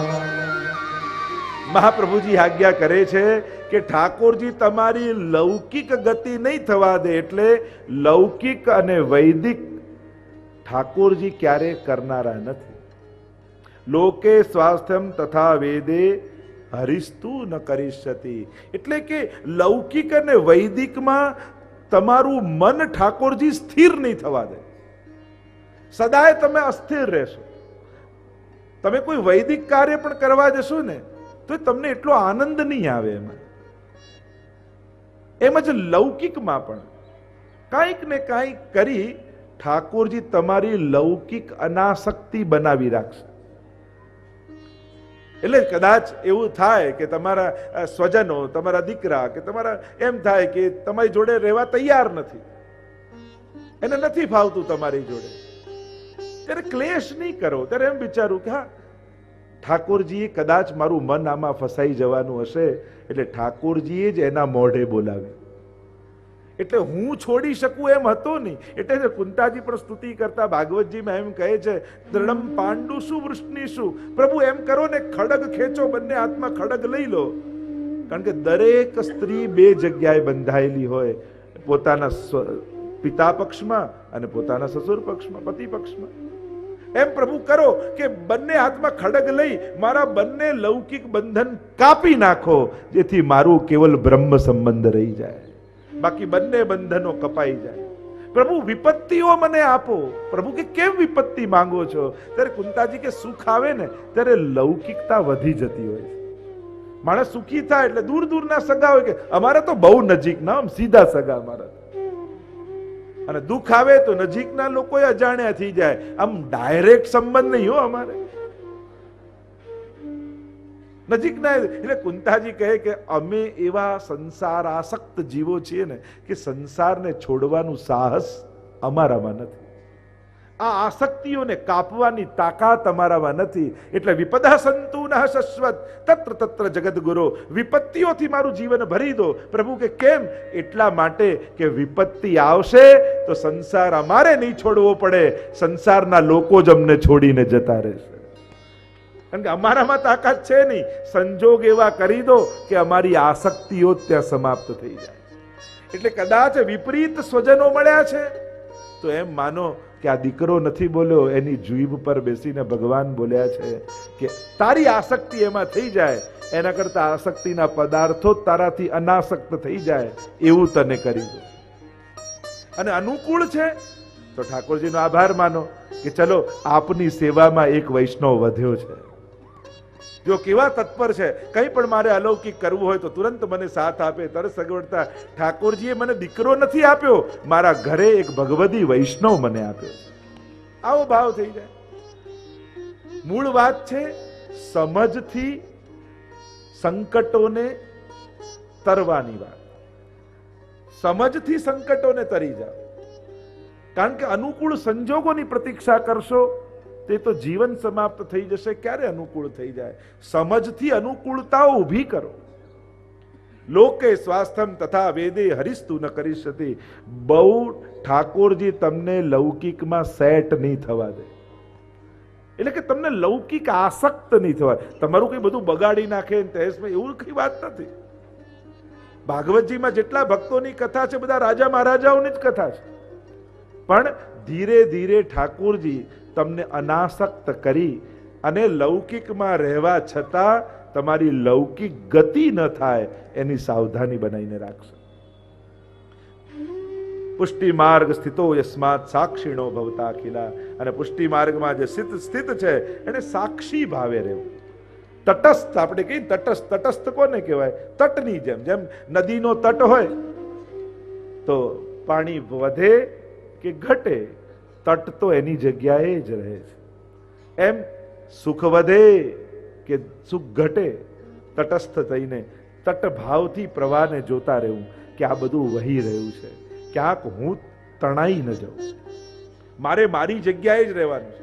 Speaker 1: મહાપ્રભુજી આજ્ઞા કરે છે કે ઠાકોરજી તમારી લૌકિક ગતિ નહીં થવા દે. એટલે લૌકિક અને વૈદિક ઠાકોરજી ક્યારે કરનારા નથી. લોકે સ્વાસ્થ્યમ તથા વેદે હરિસ્તુ ન કરિષ્યતિ. એટલે કે લૌકિક અને વૈદિકમાં તમારું મન ઠાકોરજી સ્થિર નહીં થવા દે. સદાય તમે અસ્થિર રહેશો. તમે કોઈ વૈદિક કાર્ય પણ કરવા જશો ને તો તમને એટલો આનંદ નહીં આવે એમાં. એમ જ લૌકિકમાં પણ કાંઈક ને કાંઈક કરી ઠાકોરજી તમારી લૌકિક અનાસક્તિ બનાવી રાખશે. એટલે કદાચ એવું થાય કે તમારા સ્વજનો, તમારા દીકરા કે તમારા એમ થાય કે તમારી જોડે રહેવા તૈયાર નથી, એને નથી ફાવતું તમારી જોડે, ત્યારે ક્લેશ નહીં કરો. ત્યારે એમ વિચારું કે હા, ઠાકોરજીએ કદાચ મારું મન આમાં ફસાઈ જવાનું હશે, એટલે ઠાકોરજીએ જ એના મોઢે બોલાવ્યું. એટલે હું છોડી શકું એમ હતો નહીં. એટલે કુંતાજી પણ સ્તુતિ કરતા ભાગવતજીમાં એમ કહે છે, દ્રઢમ પાંડુ શું વૃષ્ણિ શું. પ્રભુ એમ કરો ને, ખડગ ખેંચો, બંને હાથમાં ખડગ લઈ લો. કારણ કે દરેક સ્ત્રી બે જગ્યાએ બંધાયેલી હોય, પોતાના પિતા પક્ષમાં અને પોતાના સસુર પક્ષમાં, પતિ પક્ષમાં. એમ પ્રભુ કરો કે બંને હાથમાં ખડગ લઈ મારા બંને લૌકિક બંધન કાપી નાખો, જેથી મારું કેવલ બ્રહ્મ સંબંધ રહી જાય, બાકી બંને બંધનો કપાઈ જાય. પ્રભુ વિપત્તિઓ મને આપો. પ્રભુ કે કેમ વિપત્તિ માંગો છો? ત્યારે કુંતાજી કે સુખ આવે ને ત્યારે લૌકિકતા વધી જતી હોય છે. માણસ સુખી થાય એટલે દૂર દૂરના સગા હોય કે અમારા તો બહુ નજીકના, આમ સીધા સગા અમારા. અને દુઃખ આવે તો નજીકના લોકો અજાણ્યા થઈ જાય. આમ ડાયરેક્ટ સંબંધ નહીં હો અમારે, નજીકના. એટલે કુંતાજી કહે કે અમે એવા સંસાર આસક્ત જીવો છીએ ને કે સંસારને છોડવાનું સાહસ અમારામાં નથી. આ આસક્તિઓને કાપવાની તાકાત અમારામાં નથી. એટલે વિપદા સંતુ નઃ શશ્વત તત્ર તત્ર જગદગુરો. વિપત્તિઓથી મારું જીવન ભરી દો. પ્રભુ કે કેમ? એટલા માટે કે વિપત્તિ આવશે તો સંસાર અમારે નહીં છોડવો પડે, સંસારના લોકો જ અમને છોડીને જતા રહેશે. કારણ કે અમારામાં તાકાત છે નહીં. સંજોગ એવા કરી દો કે અમારી આસક્તિઓ ત્યાં સમાપ્ત થઈ જાય. એટલે કદાચ વિપરીત સ્વજનો મળ્યા છે તો એમ માનો કે આ દીકરો નથી બોલ્યો, એની જીભ પર બેસીને ભગવાન બોલ્યા છે કે તારી આસક્તિ એમાં થઈ જાય, એના કરતા આસક્તિના પદાર્થો તારાથી અનાસક્ત થઈ જાય એવું તને કરી દો. અને અનુકૂળ છે તો ઠાકોરજીનો આભાર માનો કે ચલો આપની સેવામાં એક વૈષ્ણવ વધ્યો છે. જો કેવા તત્પર છે, કંઈ પણ મારે અલૌકિક કરવું હોય તો તુરંત મને સાથ આપે, તરત સગવડતા. ઠાકોરજીએ મને દીકરો નથી આપ્યો, મારા ઘરે એક ભગવદી વૈષ્ણવ મને આપ્યો. આવો ભાવ થઈ જાય. મૂળ વાત છે સમજથી સંકટોને તરવાની વાત. સમજથી સંકટોને તરી જાઓ. કારણ કે અનુકૂળ સંજોગોની પ્રતીક્ષા કરશો તે તો જીવન સમાપ્ત થઈ જશે. ક્યારે અનુકૂળ થઈ જાય? સમજથી અનુકૂળતાઓ ઊભી કરો. લોકે સ્વાસ્થ્યમ તથા વેદે હરિસ્તુ ન કરીશતી. બહુ ઠાકોરજી તમને લૌકિકમાં સેટ નહીં થવા દે. એટલે કે તમને લૌકિક આસક્ત નહીં થવા. તમારું કઈ બધું બગાડી નાખે એવું કઈ વાત નથી. ભાગવતજીમાં જેટલા ભક્તોની કથા છે બધા રાજા મહારાજાઓની જ કથા છે. પણ ધીરે ધીરે ઠાકોરજી તમને અનાસક્ત કરી અને લૌકિકમાં રહેવા છતાં તમારી લૌકિક ગતિ ન થાય એની સાવધાની બનાવીને રાખશે. પુષ્ટિ માર્ગ સ્થિતો યસ્માત સાક્ષીણો ભવતા અખિલા. અને પુષ્ટિ માર્ગમાં જે સ્થિત છે એને સાક્ષી ભાવે રહેવું. તટસ્થ, આપણે કહીએ તટસ્થ. તટસ્થ કોને કહેવાય? તટની જેમ. જેમ નદીનો તટ હોય તો પાણી વધે કે ઘટે, તટ તો એની જગ્યાએ જ રહે છે. એમ સુખ વધે કે સુખ ઘટે, તટસ્થ થઈને તટ ભાવથી પ્રવાહને જોતા રહેવું કે આ બધું વહી રહ્યું છે. ક્યાંક હું તણાઈ ન જાઉં. મારે મારી જગ્યાએ જ રહેવાનું છે.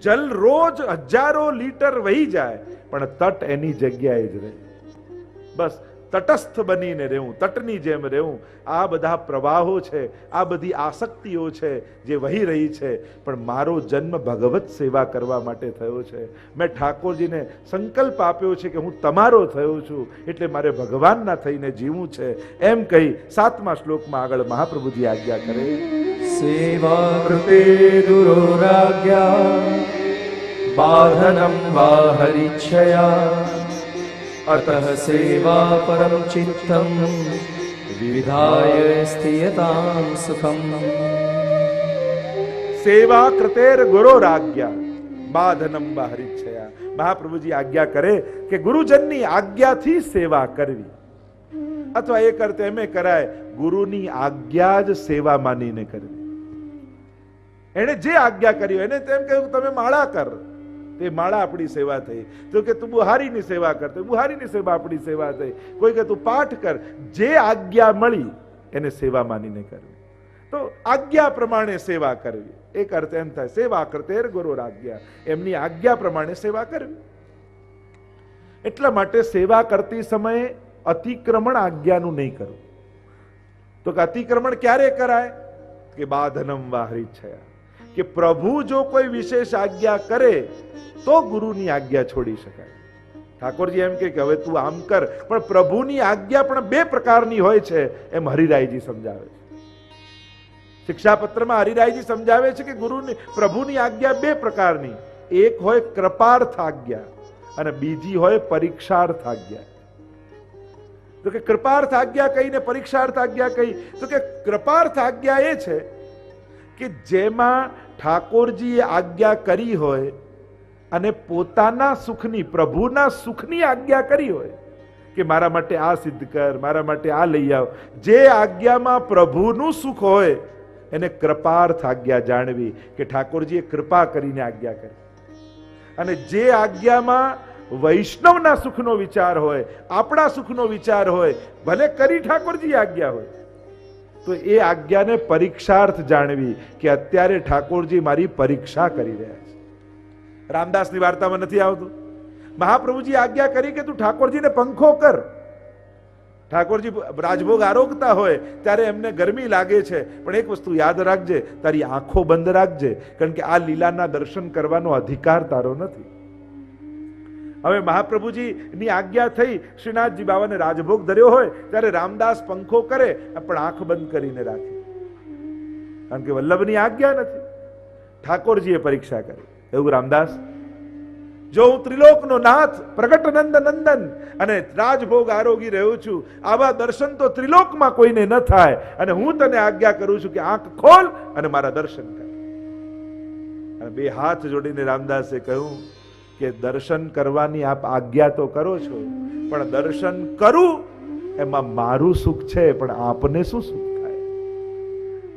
Speaker 1: જલ રોજ હજારો લીટર વહી જાય પણ તટ એની જગ્યાએ જ રહે. બસ તટસ્થ બનીને રહેવું, તટની જેમ રહેવું. આ બધા પ્રવાહો છે, આ બધી આસક્તિઓ છે જે વહી રહી છે, પણ મારો જન્મ ભગવત સેવા કરવા માટે થયો છે. મેં ઠાકોરજીને સંકલ્પ આપ્યો છે કે હું તમારો થયો છું, એટલે મારે ભગવાનના થઈને જીવવું છે. એમ કહી 7મા શ્લોકમાં આગળ મહાપ્રભુજી આજ્ઞા કરે.
Speaker 2: સેવા કૃતે દુરોરાજ્ઞા બાધનમ વા હરિચ્છયા અતઃ સેવા પરમ ચિત્તમ વિવિધાય સ્થિયતામ સુખમ.
Speaker 1: સેવા કૃતેર ગુરોરાજ્ઞા બાધનમ વા હરિચ્છયા. મહાપ્રભુજી આજ્ઞા કરે કે ગુરુજનની આજ્ઞાથી સેવા કરવી, અથવા એક અર્થ એમ કરાય ગુરુની આજ્ઞા જ સેવા માનીને કરવી. એને જે આજ્ઞા કરી એને તેમ કહ્યું તમે માળા કર, તે માળા આપણી સેવા થઈ. તો કે તું બુહારીની સેવા કર, તો બુહારીની સેવા આપણી સેવા થઈ. કોઈ કે તું પાઠ કર, જે આજ્ઞા મળી એને સેવા માનીને કરવી. તો આજ્ઞા પ્રમાણે સેવા કરવી. એક અર્થ એમ થાય સેવા કરતેર ગુરુરાજ્ઞા, એમની આજ્ઞા પ્રમાણે સેવા કરવી. એટલા માટે સેવા કરતી સમયે અતિક્રમણ આજ્ઞાનું નહીં કરવું. તો કે અતિક્રમણ ક્યારે કરાય? કે બાધનમ વા હરિચ્છયા, કે પ્રભુ જો કોઈ વિશેષ આજ્ઞા કરે તો ગુરુની આજ્ઞા છોડી શકાય. ઠાકોરજી એમ કે હવે તું આમ કર, પણ પ્રભુની આજ્ઞા પણ બે પ્રકારની હોય છે, એમ હરિરાયજી સમજાવે છે. શિક્ષાપત્રમાં હરિરાયજી સમજાવે છે કે ગુરુની પ્રભુની આજ્ઞા બે પ્રકારની. એક હોય કૃપાર્થ આજ્ઞા અને બીજી હોય પરીક્ષાર્થ આજ્ઞા. તો કે કૃપાર્થ આજ્ઞા કઈ ને પરીક્ષાર્થ આજ્ઞા કઈ? તો કે કૃપાર્થ આજ્ઞા એ છે કે જેમાં ઠાકોરજીએ આજ્ઞા કરી હોય અને પોતાના સુખની, પ્રભુના સુખની આજ્ઞા કરી હોય કે મારા માટે આ સિદ્ધ કર, મારા માટે આ લઈ આવ. જે આજ્ઞામાં પ્રભુનું સુખ હોય એને કૃપાર્થ આજ્ઞા જાણવી કે ઠાકોરજીએ કૃપા કરીને આજ્ઞા કરી. અને જે આજ્ઞામાં વૈષ્ણવના સુખનો વિચાર હોય, આપણા સુખનો વિચાર હોય, ભલે કરી ઠાકોરજી આજ્ઞા હોય, તો એ આજ્ઞાને પરીક્ષાર્થ જાણવી કે અત્યારે ઠાકોરજી મારી પરીક્ષા કરી રહ્યા છે. રામદાસની વાર્તામાં નથી આવતું? મહાપ્રભુજી આજ્ઞા કરી કે તું ઠાકોરજીને પંખો કર. ઠાકોરજી રાજભોગ આરોગતા હોય ત્યારે એમને ગરમી લાગે છે, પણ એક વસ્તુ યાદ રાખજે, તારી આંખો બંધ રાખજે, કારણ કે આ લીલાના દર્શન કરવાનો અધિકાર તારો નથી. હવે મહાપ્રભુજીની આજ્ઞા થઈ, શ્રીનાથજી બાબાને રાજભોગ ધર્યો હોય ત્યારે રામદાસ પંખો કરે પણ આંખ બંધ કરીને રાખે, કારણ કે વલ્લભની આજ્ઞા નથી. ઠાકોરજીએ પરીક્ષા કરી. એવું રામદાસ, જો હું ત્રિલોકનો નાથ પ્રગટ નંદ નંદન અને રાજભોગ આરોગી રહ્યો છું, આવા દર્શન તો ત્રિલોકમાં કોઈને ન થાય, અને હું તને આજ્ઞા કરું છું કે આંખ ખોલ અને મારા દર્શન કર. અને બે હાથ જોડીને રામદાસે કહ્યું કે દર્શન કરવાની આપ આજ્ઞા તો કરો છો, પણ દર્શન કરું એમાં મારું સુખ છે, પણ આપને શું સુખ થાય?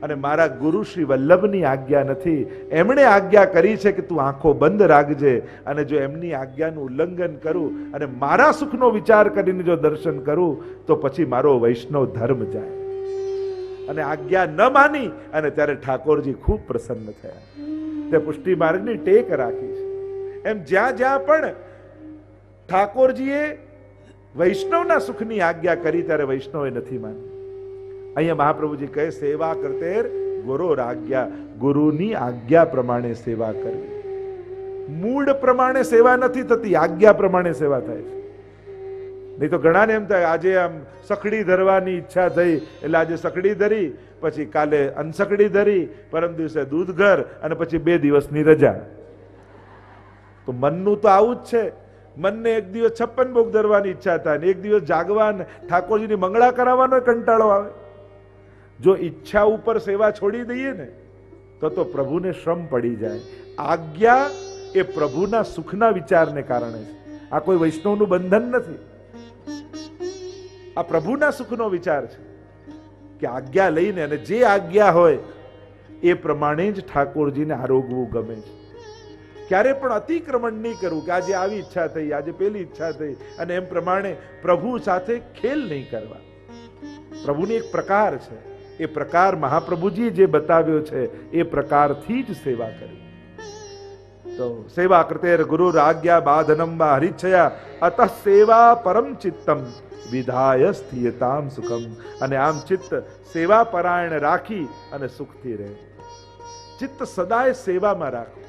Speaker 1: અને મારા ગુરુ શ્રી વલ્લભની આજ્ઞા નથી. એમણે આજ્ઞા કરી છે કે તું આંખો બંધ રાખજે, અને જો એમની આજ્ઞાનું ઉલ્લંઘન કરું અને મારા સુખનો વિચાર કરીને જો દર્શન કરું તો પછી મારો વૈષ્ણવ ધર્મ જાય. અને આજ્ઞા ન માની અને ત્યારે ઠાકોરજી ખૂબ પ્રસન્ન થયા. તે પુષ્ટિ માર્ગની ટેક રાખી છે. એમ જ્યાં જ્યાં પણ ઠાકોરજીએ વૈષ્ણવના સુખની આજ્ઞા કરી ત્યારે વૈષ્ણવે નથી માની. અહીંયા મહાપ્રભુજી કહે સેવા કરતેર ગુરોર આજ્ઞા, ગુરુની આજ્ઞા પ્રમાણે સેવા કરવી. મૂળ પ્રમાણે સેવા નથી થતી, આજ્ઞા પ્રમાણે સેવા થાય છે. નહીં તો ઘણાને એમ થાય આજે આમ સખડી ધરવાની ઈચ્છા થઈ એટલે આજે સખડી ધરી, પછી કાલે અનસકડી ધરી, પરમ દિવસે દૂધ ઘર અને પછી 2 દિવસની રજા. તો મનનું તો આવું જ છે. મનને એક દિવસ 56 ભોગ ધરવાની ઈચ્છા થાય ને એક દિવસ જાગવા ઠાકોરજીની મંગળા કરાવવાનો કંટાળો આવે. જો ઈચ્છા ઉપર સેવા છોડી દઈએ ને તો પ્રભુને શ્રમ પડી જાય. આજ્ઞા એ પ્રભુના સુખના વિચારને કારણે છે. આ કોઈ વૈષ્ણવનું બંધન નથી, આ પ્રભુના સુખનો વિચાર છે કે આજ્ઞા લઈને અને જે આજ્ઞા હોય એ પ્રમાણે જ ઠાકોરજીને આરોગવું ગમે છે. ક્યારે પણ અતિક્રમણ નહીં કરવું કે આજે આવી ઈચ્છા થઈ, આજે પેલી ઈચ્છા થઈ અને એમ પ્રમાણે પ્રભુ સાથે ખેલ નહીં કરવા. પ્રભુની એક પ્રકાર છે, એ પ્રકાર મહાપ્રભુજી જે બતાવ્યો છે એ પ્રકારથી જ સેવા કરી. તો સેવા કરતેર ગુરુ આજ્ઞા બાધનમ વા હરિચ્છયા અતઃ સેવા પરમ ચિત્તમ વિધાય સ્થિયતામ સુખમ. અને આમ ચિત્ત સેવા પરાયણ રાખી અને સુખથી રહે. ચિત્ત સદાય સેવામાં રાખો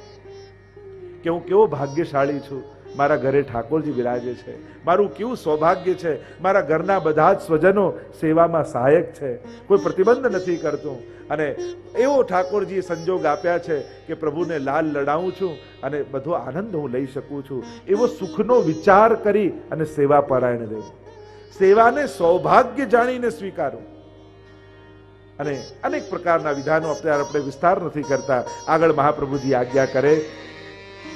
Speaker 1: કે હું કેવો ભાગ્યશાળી છું, મારા ઘરે ઠાકોરજી બિરાજે છે, મારું કેવું સૌભાગ્ય છે, મારા ઘરના બધા જ સ્વજનો સેવામાં સહાયક છે, કોઈ પ્રતિબંધ નથી કરતું અને એવો ઠાકોરજીએ સંજોગ આપ્યા છે કે પ્રભુને લાલ લડાવું છું અને બધો આનંદ હું લઈ શકું છું. એવો સુખનો વિચાર કરી અને સેવા પરાયણ રહેવું, સેવાને સૌભાગ્ય જાણીને સ્વીકારવું. અને અનેક પ્રકારના વિધાનો અત્યારે આપણે વિસ્તાર નથી કરતા. આગળ મહાપ્રભુજી આજ્ઞા કરે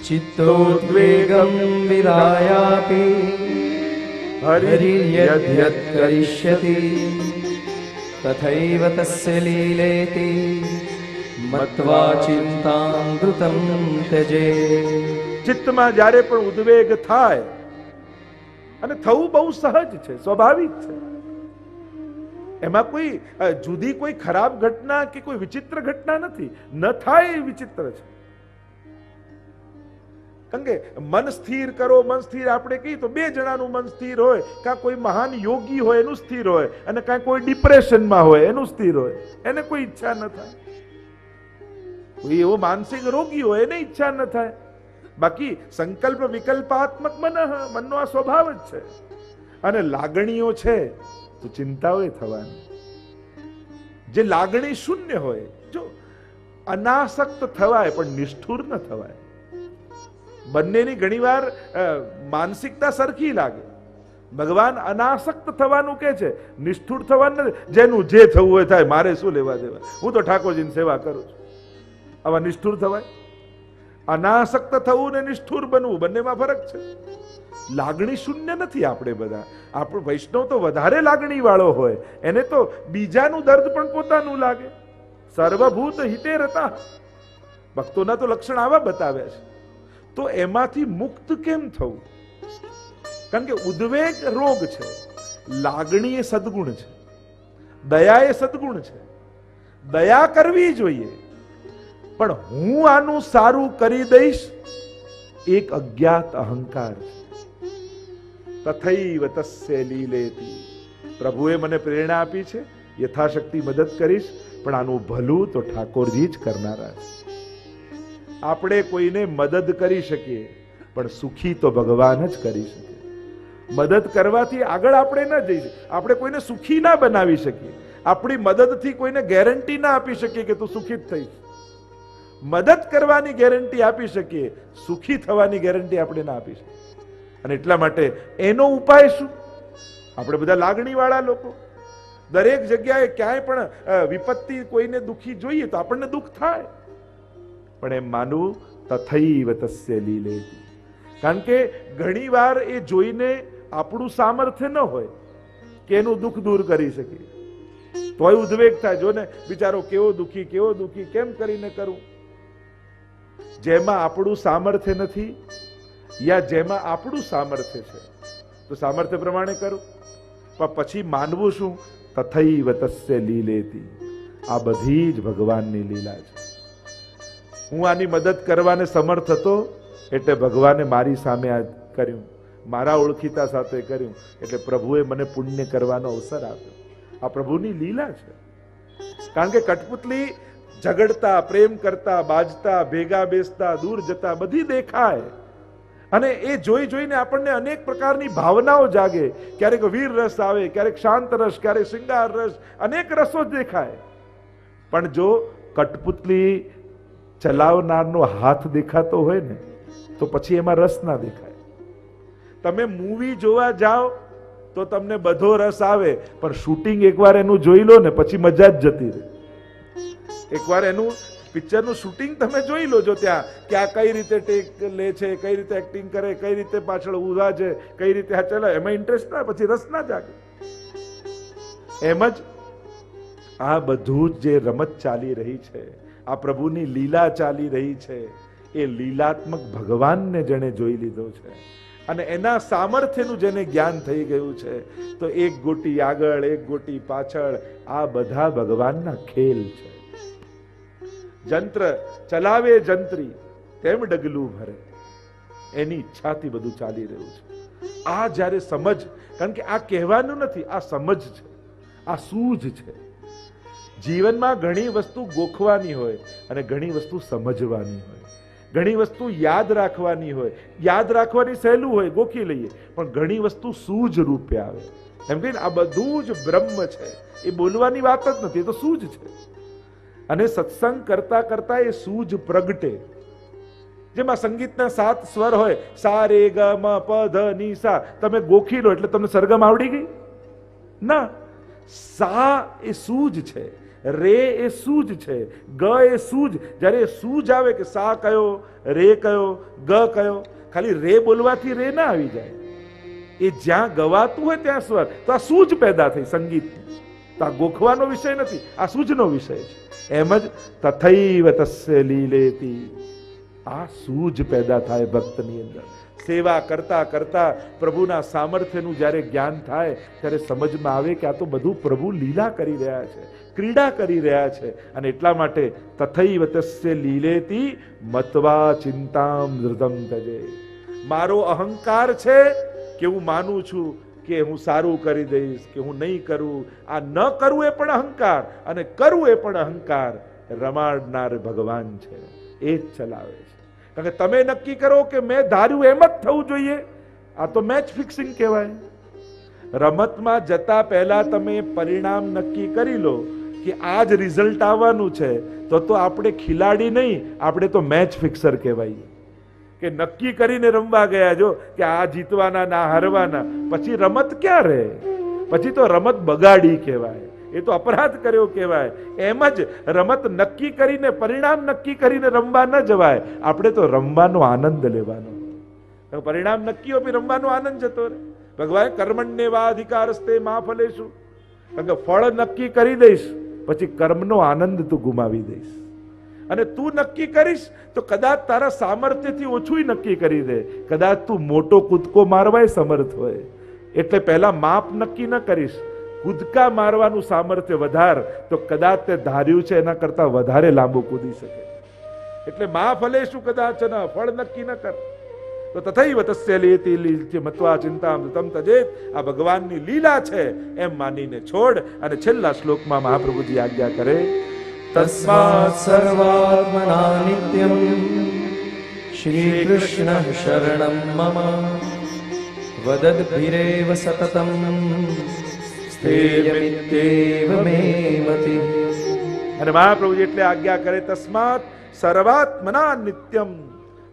Speaker 2: चित्तोद्वेगं विदायापि हरिर्यद्यत् करिष्यति तथैव तस्य लीलेति मत्वा चिन्तामृतं त्यजे.
Speaker 1: ચિત્તમાં જ્યારે પણ ઉદ્વેગ થાય, અને થવું બહુ સહજ છે, સ્વાભાવિક છે, એમાં કોઈ જુદી કોઈ ખરાબ ઘટના કે કોઈ વિચિત્ર ઘટના નથી. ન થાય એ વિચિત્ર છે. કારણ કે મન સ્થિર કરો, મન સ્થિર આપણે કહીએ તો 2 જણાનું મન સ્થિર હોય, કાં કોઈ મહાન યોગી હોય એનું સ્થિર હોય અને કાં કોઈ ડિપ્રેશનમાં હોય એનું સ્થિર હોય, એને કોઈ ઈચ્છા ન થાય. કોઈ એવો માનસિક રોગી હોય એને ઈચ્છા ન થાય. બાકી સંકલ્પ વિકલ્પાત્મક મનનો આ સ્વભાવ જ છે. અને લાગણીઓ છે તો ચિંતાઓ થવાની. જે લાગણી શૂન્ય હોય, જો અનાસક્ત થવાય પણ નિષ્ઠુર ન થવાય. બંનેની ઘણીવાર માનસિકતા સરખી લાગે. ભગવાન અનાસક્ત થવાનું કે છે, નિષ્ઠુર થવાનું નથી. જેનું જે થવું હોય થાય, મારે શું લેવા દેવા, હું તો ઠાકોરજીની સેવા કરું છું. આવા નિષ્ઠુર થવાય? અનાસક્ત થવું ને નિષ્ઠુર બનવું બંનેમાં ફરક છે. લાગણી શૂન્ય નથી આપણે બધા. આપણો વૈષ્ણવ તો વધારે લાગણી વાળો હોય, એને તો બીજાનું દર્દ પણ પોતાનું લાગે. સર્વભૂત હિતે રતા, ભક્તોના તો લક્ષણ આવા બતાવ્યા છે. તો એમાંથી મુક્ત કેમ થવું? કારણ કે ઉદ્વેગ રોગ છે, લાગણી એ સદગુણ છે, દયા એ સદગુણ છે. દયા કરવી જોઈએ, પણ હું આનું સારું કરી દઈશ એક અજ્ઞાત અહંકાર છે. તથૈવ તસ્ય લીલેતિ. પ્રભુએ મને પ્રેરણા આપી છે, યથાશક્તિ મદદ કરીશ, પણ આનું ભલું તો ઠાકોરજી જ કરનારા છે. આપણે કોઈને મદદ કરી શકીએ, પણ સુખી તો ભગવાન જ કરી શકે. મદદ કરવાથી આગળ આપણે ન જઈ શકીએ, આપણે કોઈને સુખી ના બનાવી શકીએ. આપણી મદદથી કોઈને ગેરંટી ના આપી શકીએ કે તું સુખી જ થઈશ. મદદ કરવાની ગેરંટી આપી શકીએ, સુખી થવાની ગેરંટી આપણે ના આપી શકીએ. અને એટલા માટે એનો ઉપાય શું? આપણે બધા લાગણી વાળા લોકો, દરેક જગ્યાએ ક્યાંય પણ વિપત્તિ કોઈને દુખી જોઈએ તો આપણને દુઃખ થાય, પણ એમ માનવું તથૈવ તસ્ય લીલેતિ. કારણ કે ઘણી વાર એ જોઈને આપણું સામર્થ્ય ન હોય કે એનું દુઃખ દૂર કરી શકીએ, તોય ઉદ્વેગ થાય. જો ને બિચારો કેવો દુઃખી, કેમ કરીને કરું? જેમાં આપણું સામર્થ્ય નથી યા જેમાં આપણું સામર્થ્ય છે તો સામર્થ્ય પ્રમાણે કરું, પણ પછી માનવું શું? તથૈવ તસ્ય લીલેતિ. આ બધી જ ભગવાનની લીલા છે. હું આની મદદ કરવાને સમર્થ હતો, એટલે ભગવાને મારી સામે આ કર્યું, મારા ઓળખીતા સાથે કર્યું, એટલે પ્રભુએ મને પુણ્ય કરવાનો અવસર આપ્યો. આ પ્રભુની લીલા છે. કારણ કે કઠપુતલી ઝઘડતા, પ્રેમ કરતા, બાજતા, ભેગા બેસતા, દૂર જતા બધી દેખાય, અને એ જોઈ જોઈને આપણને અનેક પ્રકારની ભાવનાઓ જાગે. ક્યારેક વીર રસ આવે, ક્યારેક શાંત રસ, ક્યારેક શૃંગાર રસ, અનેક રસો દેખાય. પણ જો કઠપુતલી ચલાવનારનો હાથ દેખાતો હોય ને, તો પછી એમાં રસ ના દેખાય. તમે મૂવી જોવા જાઓ તો તમને બધો રસ આવે, પણ શૂટિંગ એકવાર એનું જોઈ લો ને પછી મજા જ જતી રહે. એકવાર એનું પિક્ચરનું શૂટિંગ તમે જોઈ લો છો, ત્યાં કે આ કઈ રીતે ટેક લે છે, કઈ રીતે એક્ટિંગ કરે, કઈ રીતે પાછળ ઉભા છે, કઈ રીતે આ ચલાવે, એમાં ઇન્ટરેસ્ટ ના, પછી રસ ના જાગે. એમ જ આ બધું જ જે રમત ચાલી રહી છે, આ પ્રભુની લીલા ચાલી રહી છે, એ લીલાત્મક ભગવાનને જેને જોઈ લીધો છે અને એના સામર્થ્યનું જેને જ્ઞાન થઈ ગયું છે, તો એક ગોટી આગળ, એક ગોટી પાછળ, આ બધા ભગવાનના ખેલ છે. જંત્ર ચલાવે જંત્રી, તેમ ડગલું ભરે, એની ઈચ્છાથી બધું ચાલી રહ્યું છે. આ જ્યારે સમજ, કારણ કે આ કહેવાનું નથી, આ સમજ છે, આ સૂઝ છે. જીવનમાં ઘણી વસ્તુ ગોખવાની હોય અને ઘણી વસ્તુ સમજવાની હોય, ઘણી વસ્તુ યાદ રાખવાની હોય. યાદ રાખવાની સહેલું હોય, ગોખી લઈએ, પણ ઘણી વસ્તુ સૂઝ રૂપે આવે. એમ કહીને આ બધું જ બ્રહ્મ છે, એ બોલવાની વાત જ નથી, એ તો સૂઝ છે. અને સત્સંગ કરતા કરતા એ સૂઝ પ્રગટે. જેમાં સંગીતના 7 સ્વર હોય, સા રે ગ મ પ ધ ની સા, તમે ગોખી લો એટલે તમને સરગમ આવડી ગઈ ના. સા એ સૂઝ છે, રે એ સૂઝ છે, ગ એ સૂઝ. જ્યારે સૂઝ આવે કે સા કયો, રે કયો, ગ કયો, ખાલી રે બોલવાથી રે ના આવી જાય. એ જ્યાં ગવાતું હોય ત્યાં સ્વર, તો આ સૂઝ પેદા થઈ સંગીતની. તો આ ગોખવાનો વિષય નથી, આ સૂઝનો વિષય છે. એમ જ તથૈવ તસ્ય લીલેતી, આ સૂઝ પેદા થાય ભક્તની અંદર. સેવા કરતા કરતા પ્રભુના સામર્થ્યનું જ્યારે જ્ઞાન થાય, ત્યારે સમજમાં આવે કે આ તો બધું પ્રભુ લીલા કરી રહ્યા છે, ક્રીડા કરી રહ્યા છે. અને એટલા માટે તથૈવ તસ્ય લીલેતી મત્વા ચિંતામ ધૃતમ તજે. મારો અહંકાર છે કે હું માનું છું કે હું સારું કરી દઈશ, કે હું નહીં કરું. આ ન કરવું એ પણ અહંકાર, અને કરવું એ પણ અહંકાર. રમાડનાર ભગવાન છે, એ જ ચલાવે છે. કારણ કે તમે નક્કી કરો કે મેં ધાર્યું એમ જ થવું જોઈએ, આ તો મેચ ફિક્સિંગ કહેવાય. રમતમાં જતા પહેલા તમે પરિણામ નક્કી કરી લો કે આ જ રિઝલ્ટ આવવાનું છે, તો આપણે ખિલાડી નહીં, આપણે તો મેચ ફિક્સર કહેવાય. કે નક્કી કરીને રમવા ગયા જો કે આ જીતવાના ના હારવાના, પછી રમત ક્યાં રહે? પછી તો રમત બગાડી કહેવાય, એ તો અપરાધ કર્યો કહેવાય. એમ જ રમત નક્કી કરીને, પરિણામ નક્કી કરીને રમવા ન જવાય. આપણે તો રમવાનો આનંદ લેવાનો. પરિણામ નક્કી હોય, રમવાનો આનંદ જતો રહે. ભગવાન કર્મણ્યેવા અધિકારસ્તે મા ફલેષુ, કારણ કે ફળ નક્કી કરી દઈશ પછી કર્મનો આનંદ તું ગુમાવી દઈશ. અને તું નક્કી કરીશ તો કદાચ તારા સામર્થ્યથી ઓછું નક્કી કરી દે, કદાચ તું મોટો કૂદકો મારવાય સમર્થ હોય. એટલે પહેલા માપ નક્કી ન કરીશ, કૂદકા મારવાનું સામર્થ્ય વધાર, તો કદાચ તે ધાર્યું છે એના કરતા વધારે લાંબુ કૂદી શકે. એટલે મા ફલે શું કદાચ ફળ નક્કી ન કર. તો તથૈવ તસ્ય લીલેતી મત્વા ચિંતામૃતમ તજેત. આ ભગવાનની લીલા છે એમ માનીને છોડ. અને છેલ્લા શ્લોકમાં મહાપ્રભુજી આજ્ઞા કરે,
Speaker 2: તસ્માत् સર્વાત્મના નિત્યમ શ્રી કૃષ્ણ શરણમ મમ વદદ્ભિરેવ સતતમ સ્થેયમિત્યેવ મે મતિ.
Speaker 1: અને મહાપ્રભુજી એટલે આજ્ઞા કરે, તસ્માત સર્વાત્મના નિત્યમ.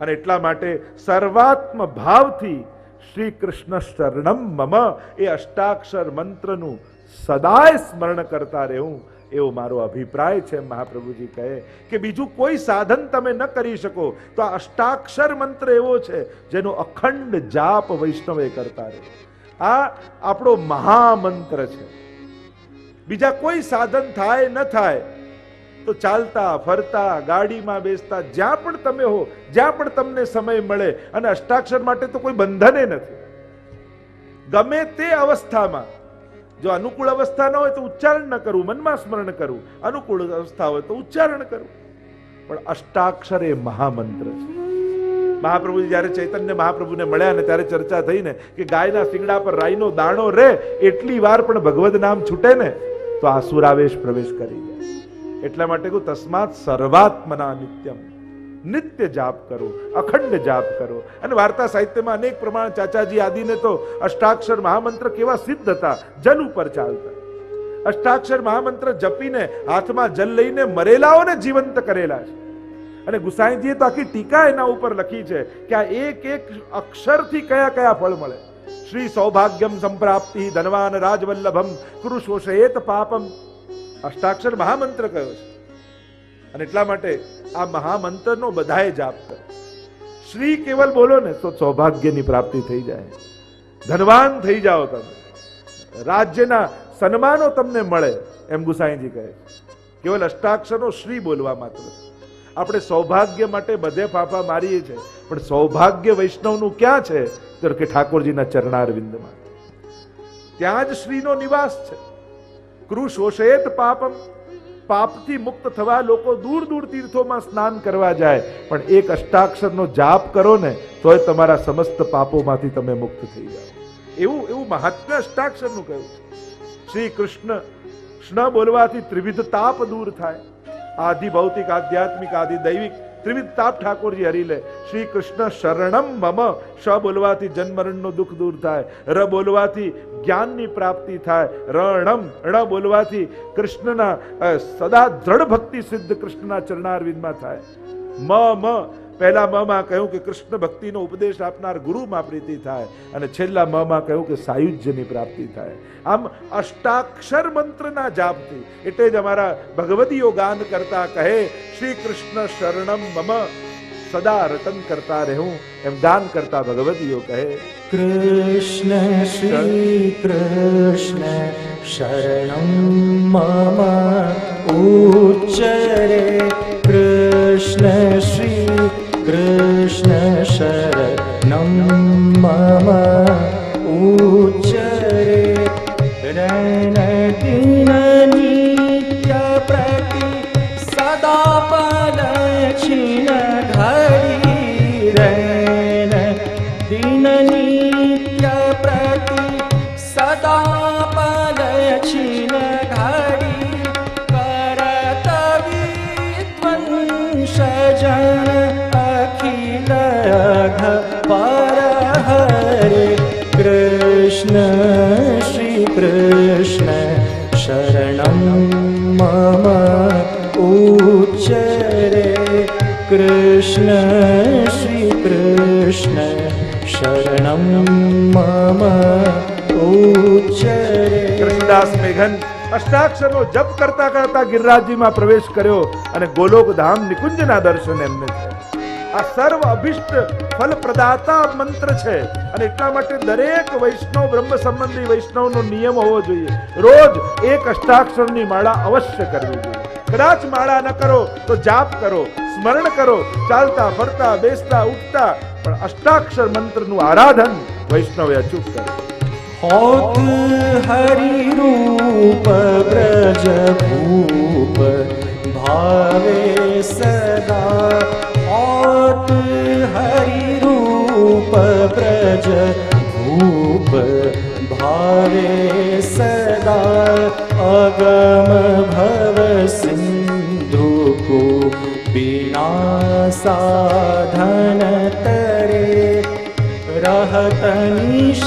Speaker 1: અને એટલા માટે સર્વાત્મ ભાવથી શ્રી કૃષ્ણ શરણમ મમ, એ અષ્ટાક્ષર મંત્રનું સદાય સ્મરણ કરતા રહેવું, એવો મારો અભિપ્રાય છે. મહાપ્રભુજી કહે કે બીજું કોઈ સાધન તમે ન કરી શકો તો આ અષ્ટાક્ષર મંત્ર એવો છે જેનો અખંડ જાપ વૈષ્ણવે કરતા રહે. આ આપણો મહામંત્ર છે. બીજા કોઈ સાધન થાય ન થાય તો ચાલતા ફરતા, ગાડીમાં બેસતા, જ્યાં પણ તમે હો, જ્યાં પણ તમને સમય મળે. અને અષ્ટાક્ષર માટે તો કોઈ બંધને નથી. ગમે તે અવસ્થામાં, જો અનુકૂળ અવસ્થા ન હોય તો ઉચ્ચારણ ન કરવું, મનમાં સ્મરણ કરવું. અનુકૂળ અવસ્થા હોય તો ઉચ્ચારણ કરવું. પણ અષ્ટાક્ષર એ મહામંત્ર છે. મહાપ્રભુજી જ્યારે ચૈતન્ય મહાપ્રભુને મળ્યા ને ત્યારે ચર્ચા થઈ ને કે ગાયના શિંગડા પર રાઈનો દાણો રે એટલી વાર પણ ભગવદ નામ છૂટે ને તો આસુરાવેશ પ્રવેશ કરી જાય. એટલા માટે કહું તસ્માત સર્વાત્મના નિત્યમ, નિત્ય જાપ કરો, અખંડ જાપ કરો. અને વાર્તા સાહિત્યમાં અનેક પ્રમાણ ચાચાજી આદિને તો અષ્ટાક્ષર મહામંત્ર કેવા સિદ્ધ હતા, જલ ઉપર ચાલતા. અષ્ટાક્ષર મહામંત્ર જપીને હાથમાં જલ લઈને મરેલાઓને જીવંત કરેલા છે. અને ગુસાઈજીએ તો આખી ટીકા એના ઉપર લખી છે કે આ એક એક અક્ષરથી કયા કયા ફળ મળે. શ્રી સૌભાગ્યમ સંપ્રાપ્તિ ધનવાન રાજવલ્લભમ કુરુશોષયેત પાપમ, અષ્ટાક્ષર મહામંત્ર કયો છે. અને એટલા માટે આ મહામંત્રનો બધાએ જાપ કરો. શ્રી કેવલ બોલો ને તો સૌભાગ્યની પ્રાપ્તિ થઈ જાય, ધનવાન થઈ જાઓ તમે, રાજ્યના સન્માનો તમને મળે, એમ ગુસાઈજી કહે. કેવલ અષ્ટાક્ષરનો શ્રી બોલવા માત્ર. આપણે સૌભાગ્ય માટે બધે ફાફા મારીએ છીએ, પણ સૌભાગ્ય વૈષ્ણવનું ક્યાં છે? તો કે ઠાકોરજીના ચરણારવિંદમાં. ત્યાં જ શ્રીનો નિવાસ છે. કૃશોષેત પાપમ, પાપથી મુક્ત થવા લોકો દૂર દૂર તીર્થોમાં સ્નાન કરવા જાય, પણ એક અષ્ટાક્ષરનો જાપ કરો ને તોય તમારા સમસ્ત પાપોમાંથી તમે મુક્ત થઈ જાઓ. એવું મહાત્મ્ય અષ્ટાક્ષરનું કહ્યું છે. શ્રી કૃષ્ણ બોલવાથી ત્રિવિધ તાપ દૂર થાય. આદિ ભૌતિક, આધ્યાત્મિક, આદિ દૈવિક ત્રિવિધ તાપ ઠાકોરજી હરી લે. શ્રી કૃષ્ણ શરણમ મમ, શ બોલવાથી જન્મરણનું દુઃખ દૂર થાય. ર બોલવાથી જ્ઞાનની પ્રાપ્તિ થાય. રણમ, ણ બોલવાથી કૃષ્ણના સદા દ્રઢ ભક્તિ સિદ્ધ કૃષ્ણના ચરણારવિંદમાં થાય. મ પહેલા મ માં કહ્યું કે કૃષ્ણ ભક્તિનો ઉપદેશ આપનાર ગુરુમાં પ્રીતિ થાય, અને છેલ્લા મ માં કહ્યું કે સાયુજ્યની પ્રાપ્તિ થાય. આમ અષ્ટાક્ષર મંત્રના જાપથી, એટલે જ અમારા ભગવદીઓ ગાન કરતા કહે શ્રી કૃષ્ણ શરણમ મમ, સદા રતન કરતા રહેવું, એમ ગાન કરતા ભગવદીઓ કહે
Speaker 2: કૃષ્ણ શ્રી કૃષ્ણ શરણમ મમ ઉચ્ચરે. કૃષ્ણ શ્રી કૃષ્ણ શરણમ મમ ઉચ્ચરે. રણ નિત્ય પ્રતિ સદા પલક્ષિણ ઘડી. રણ દિન નિત્ય પ્રતિ સદા પલક્ષિણ ઘડી. કરત વિદ્વંસ જન અખિલ પર હરે. કૃષ્ણ શ્રી કૃષ્ણ શરણમ મમ ઉચ્ચરે. કૃષ્ણ શ્રી કૃષ્ણ શરણમ મમ ઉચ્ચરે.
Speaker 1: કૃષ્ણદાસ મેઘન અષ્ટાક્ષરનો જપ કરતા કરતા ગિરિરાજજીમાં પ્રવેશ કર્યો અને ગોલોક ધામ નિકુંજના દર્શન એમને છે. આ સર્વ અભિષ્ટ ફલ પ્રદાતા મંત્ર છે. અને એટલા માટે દરેક વૈષ્ણવ, બ્રહ્મ સંબંધી વૈષ્ણવનો નિયમ હોવો જોઈએ, રોજ એક અષ્ટાક્ષરની માળા અવશ્ય કરવી જોઈએ. કદાચ માળા ન કરો તો જાપ કરો, સ્મરણ કરો, ચાલતા ફરતા બેસતા ઉઠતા, પણ અષ્ટાક્ષર મંત્રનું આરાધન વૈષ્ણવે અચૂક કરે.
Speaker 2: હોત હરિ રૂપ બ્રજ ભૂપ ભાવે સદા. હોત હરિ રૂપ બ્રજ ભૂપ ભાવે સદા. અગમ ભવ સિંધુ કો बिना साधन तरे रहत निश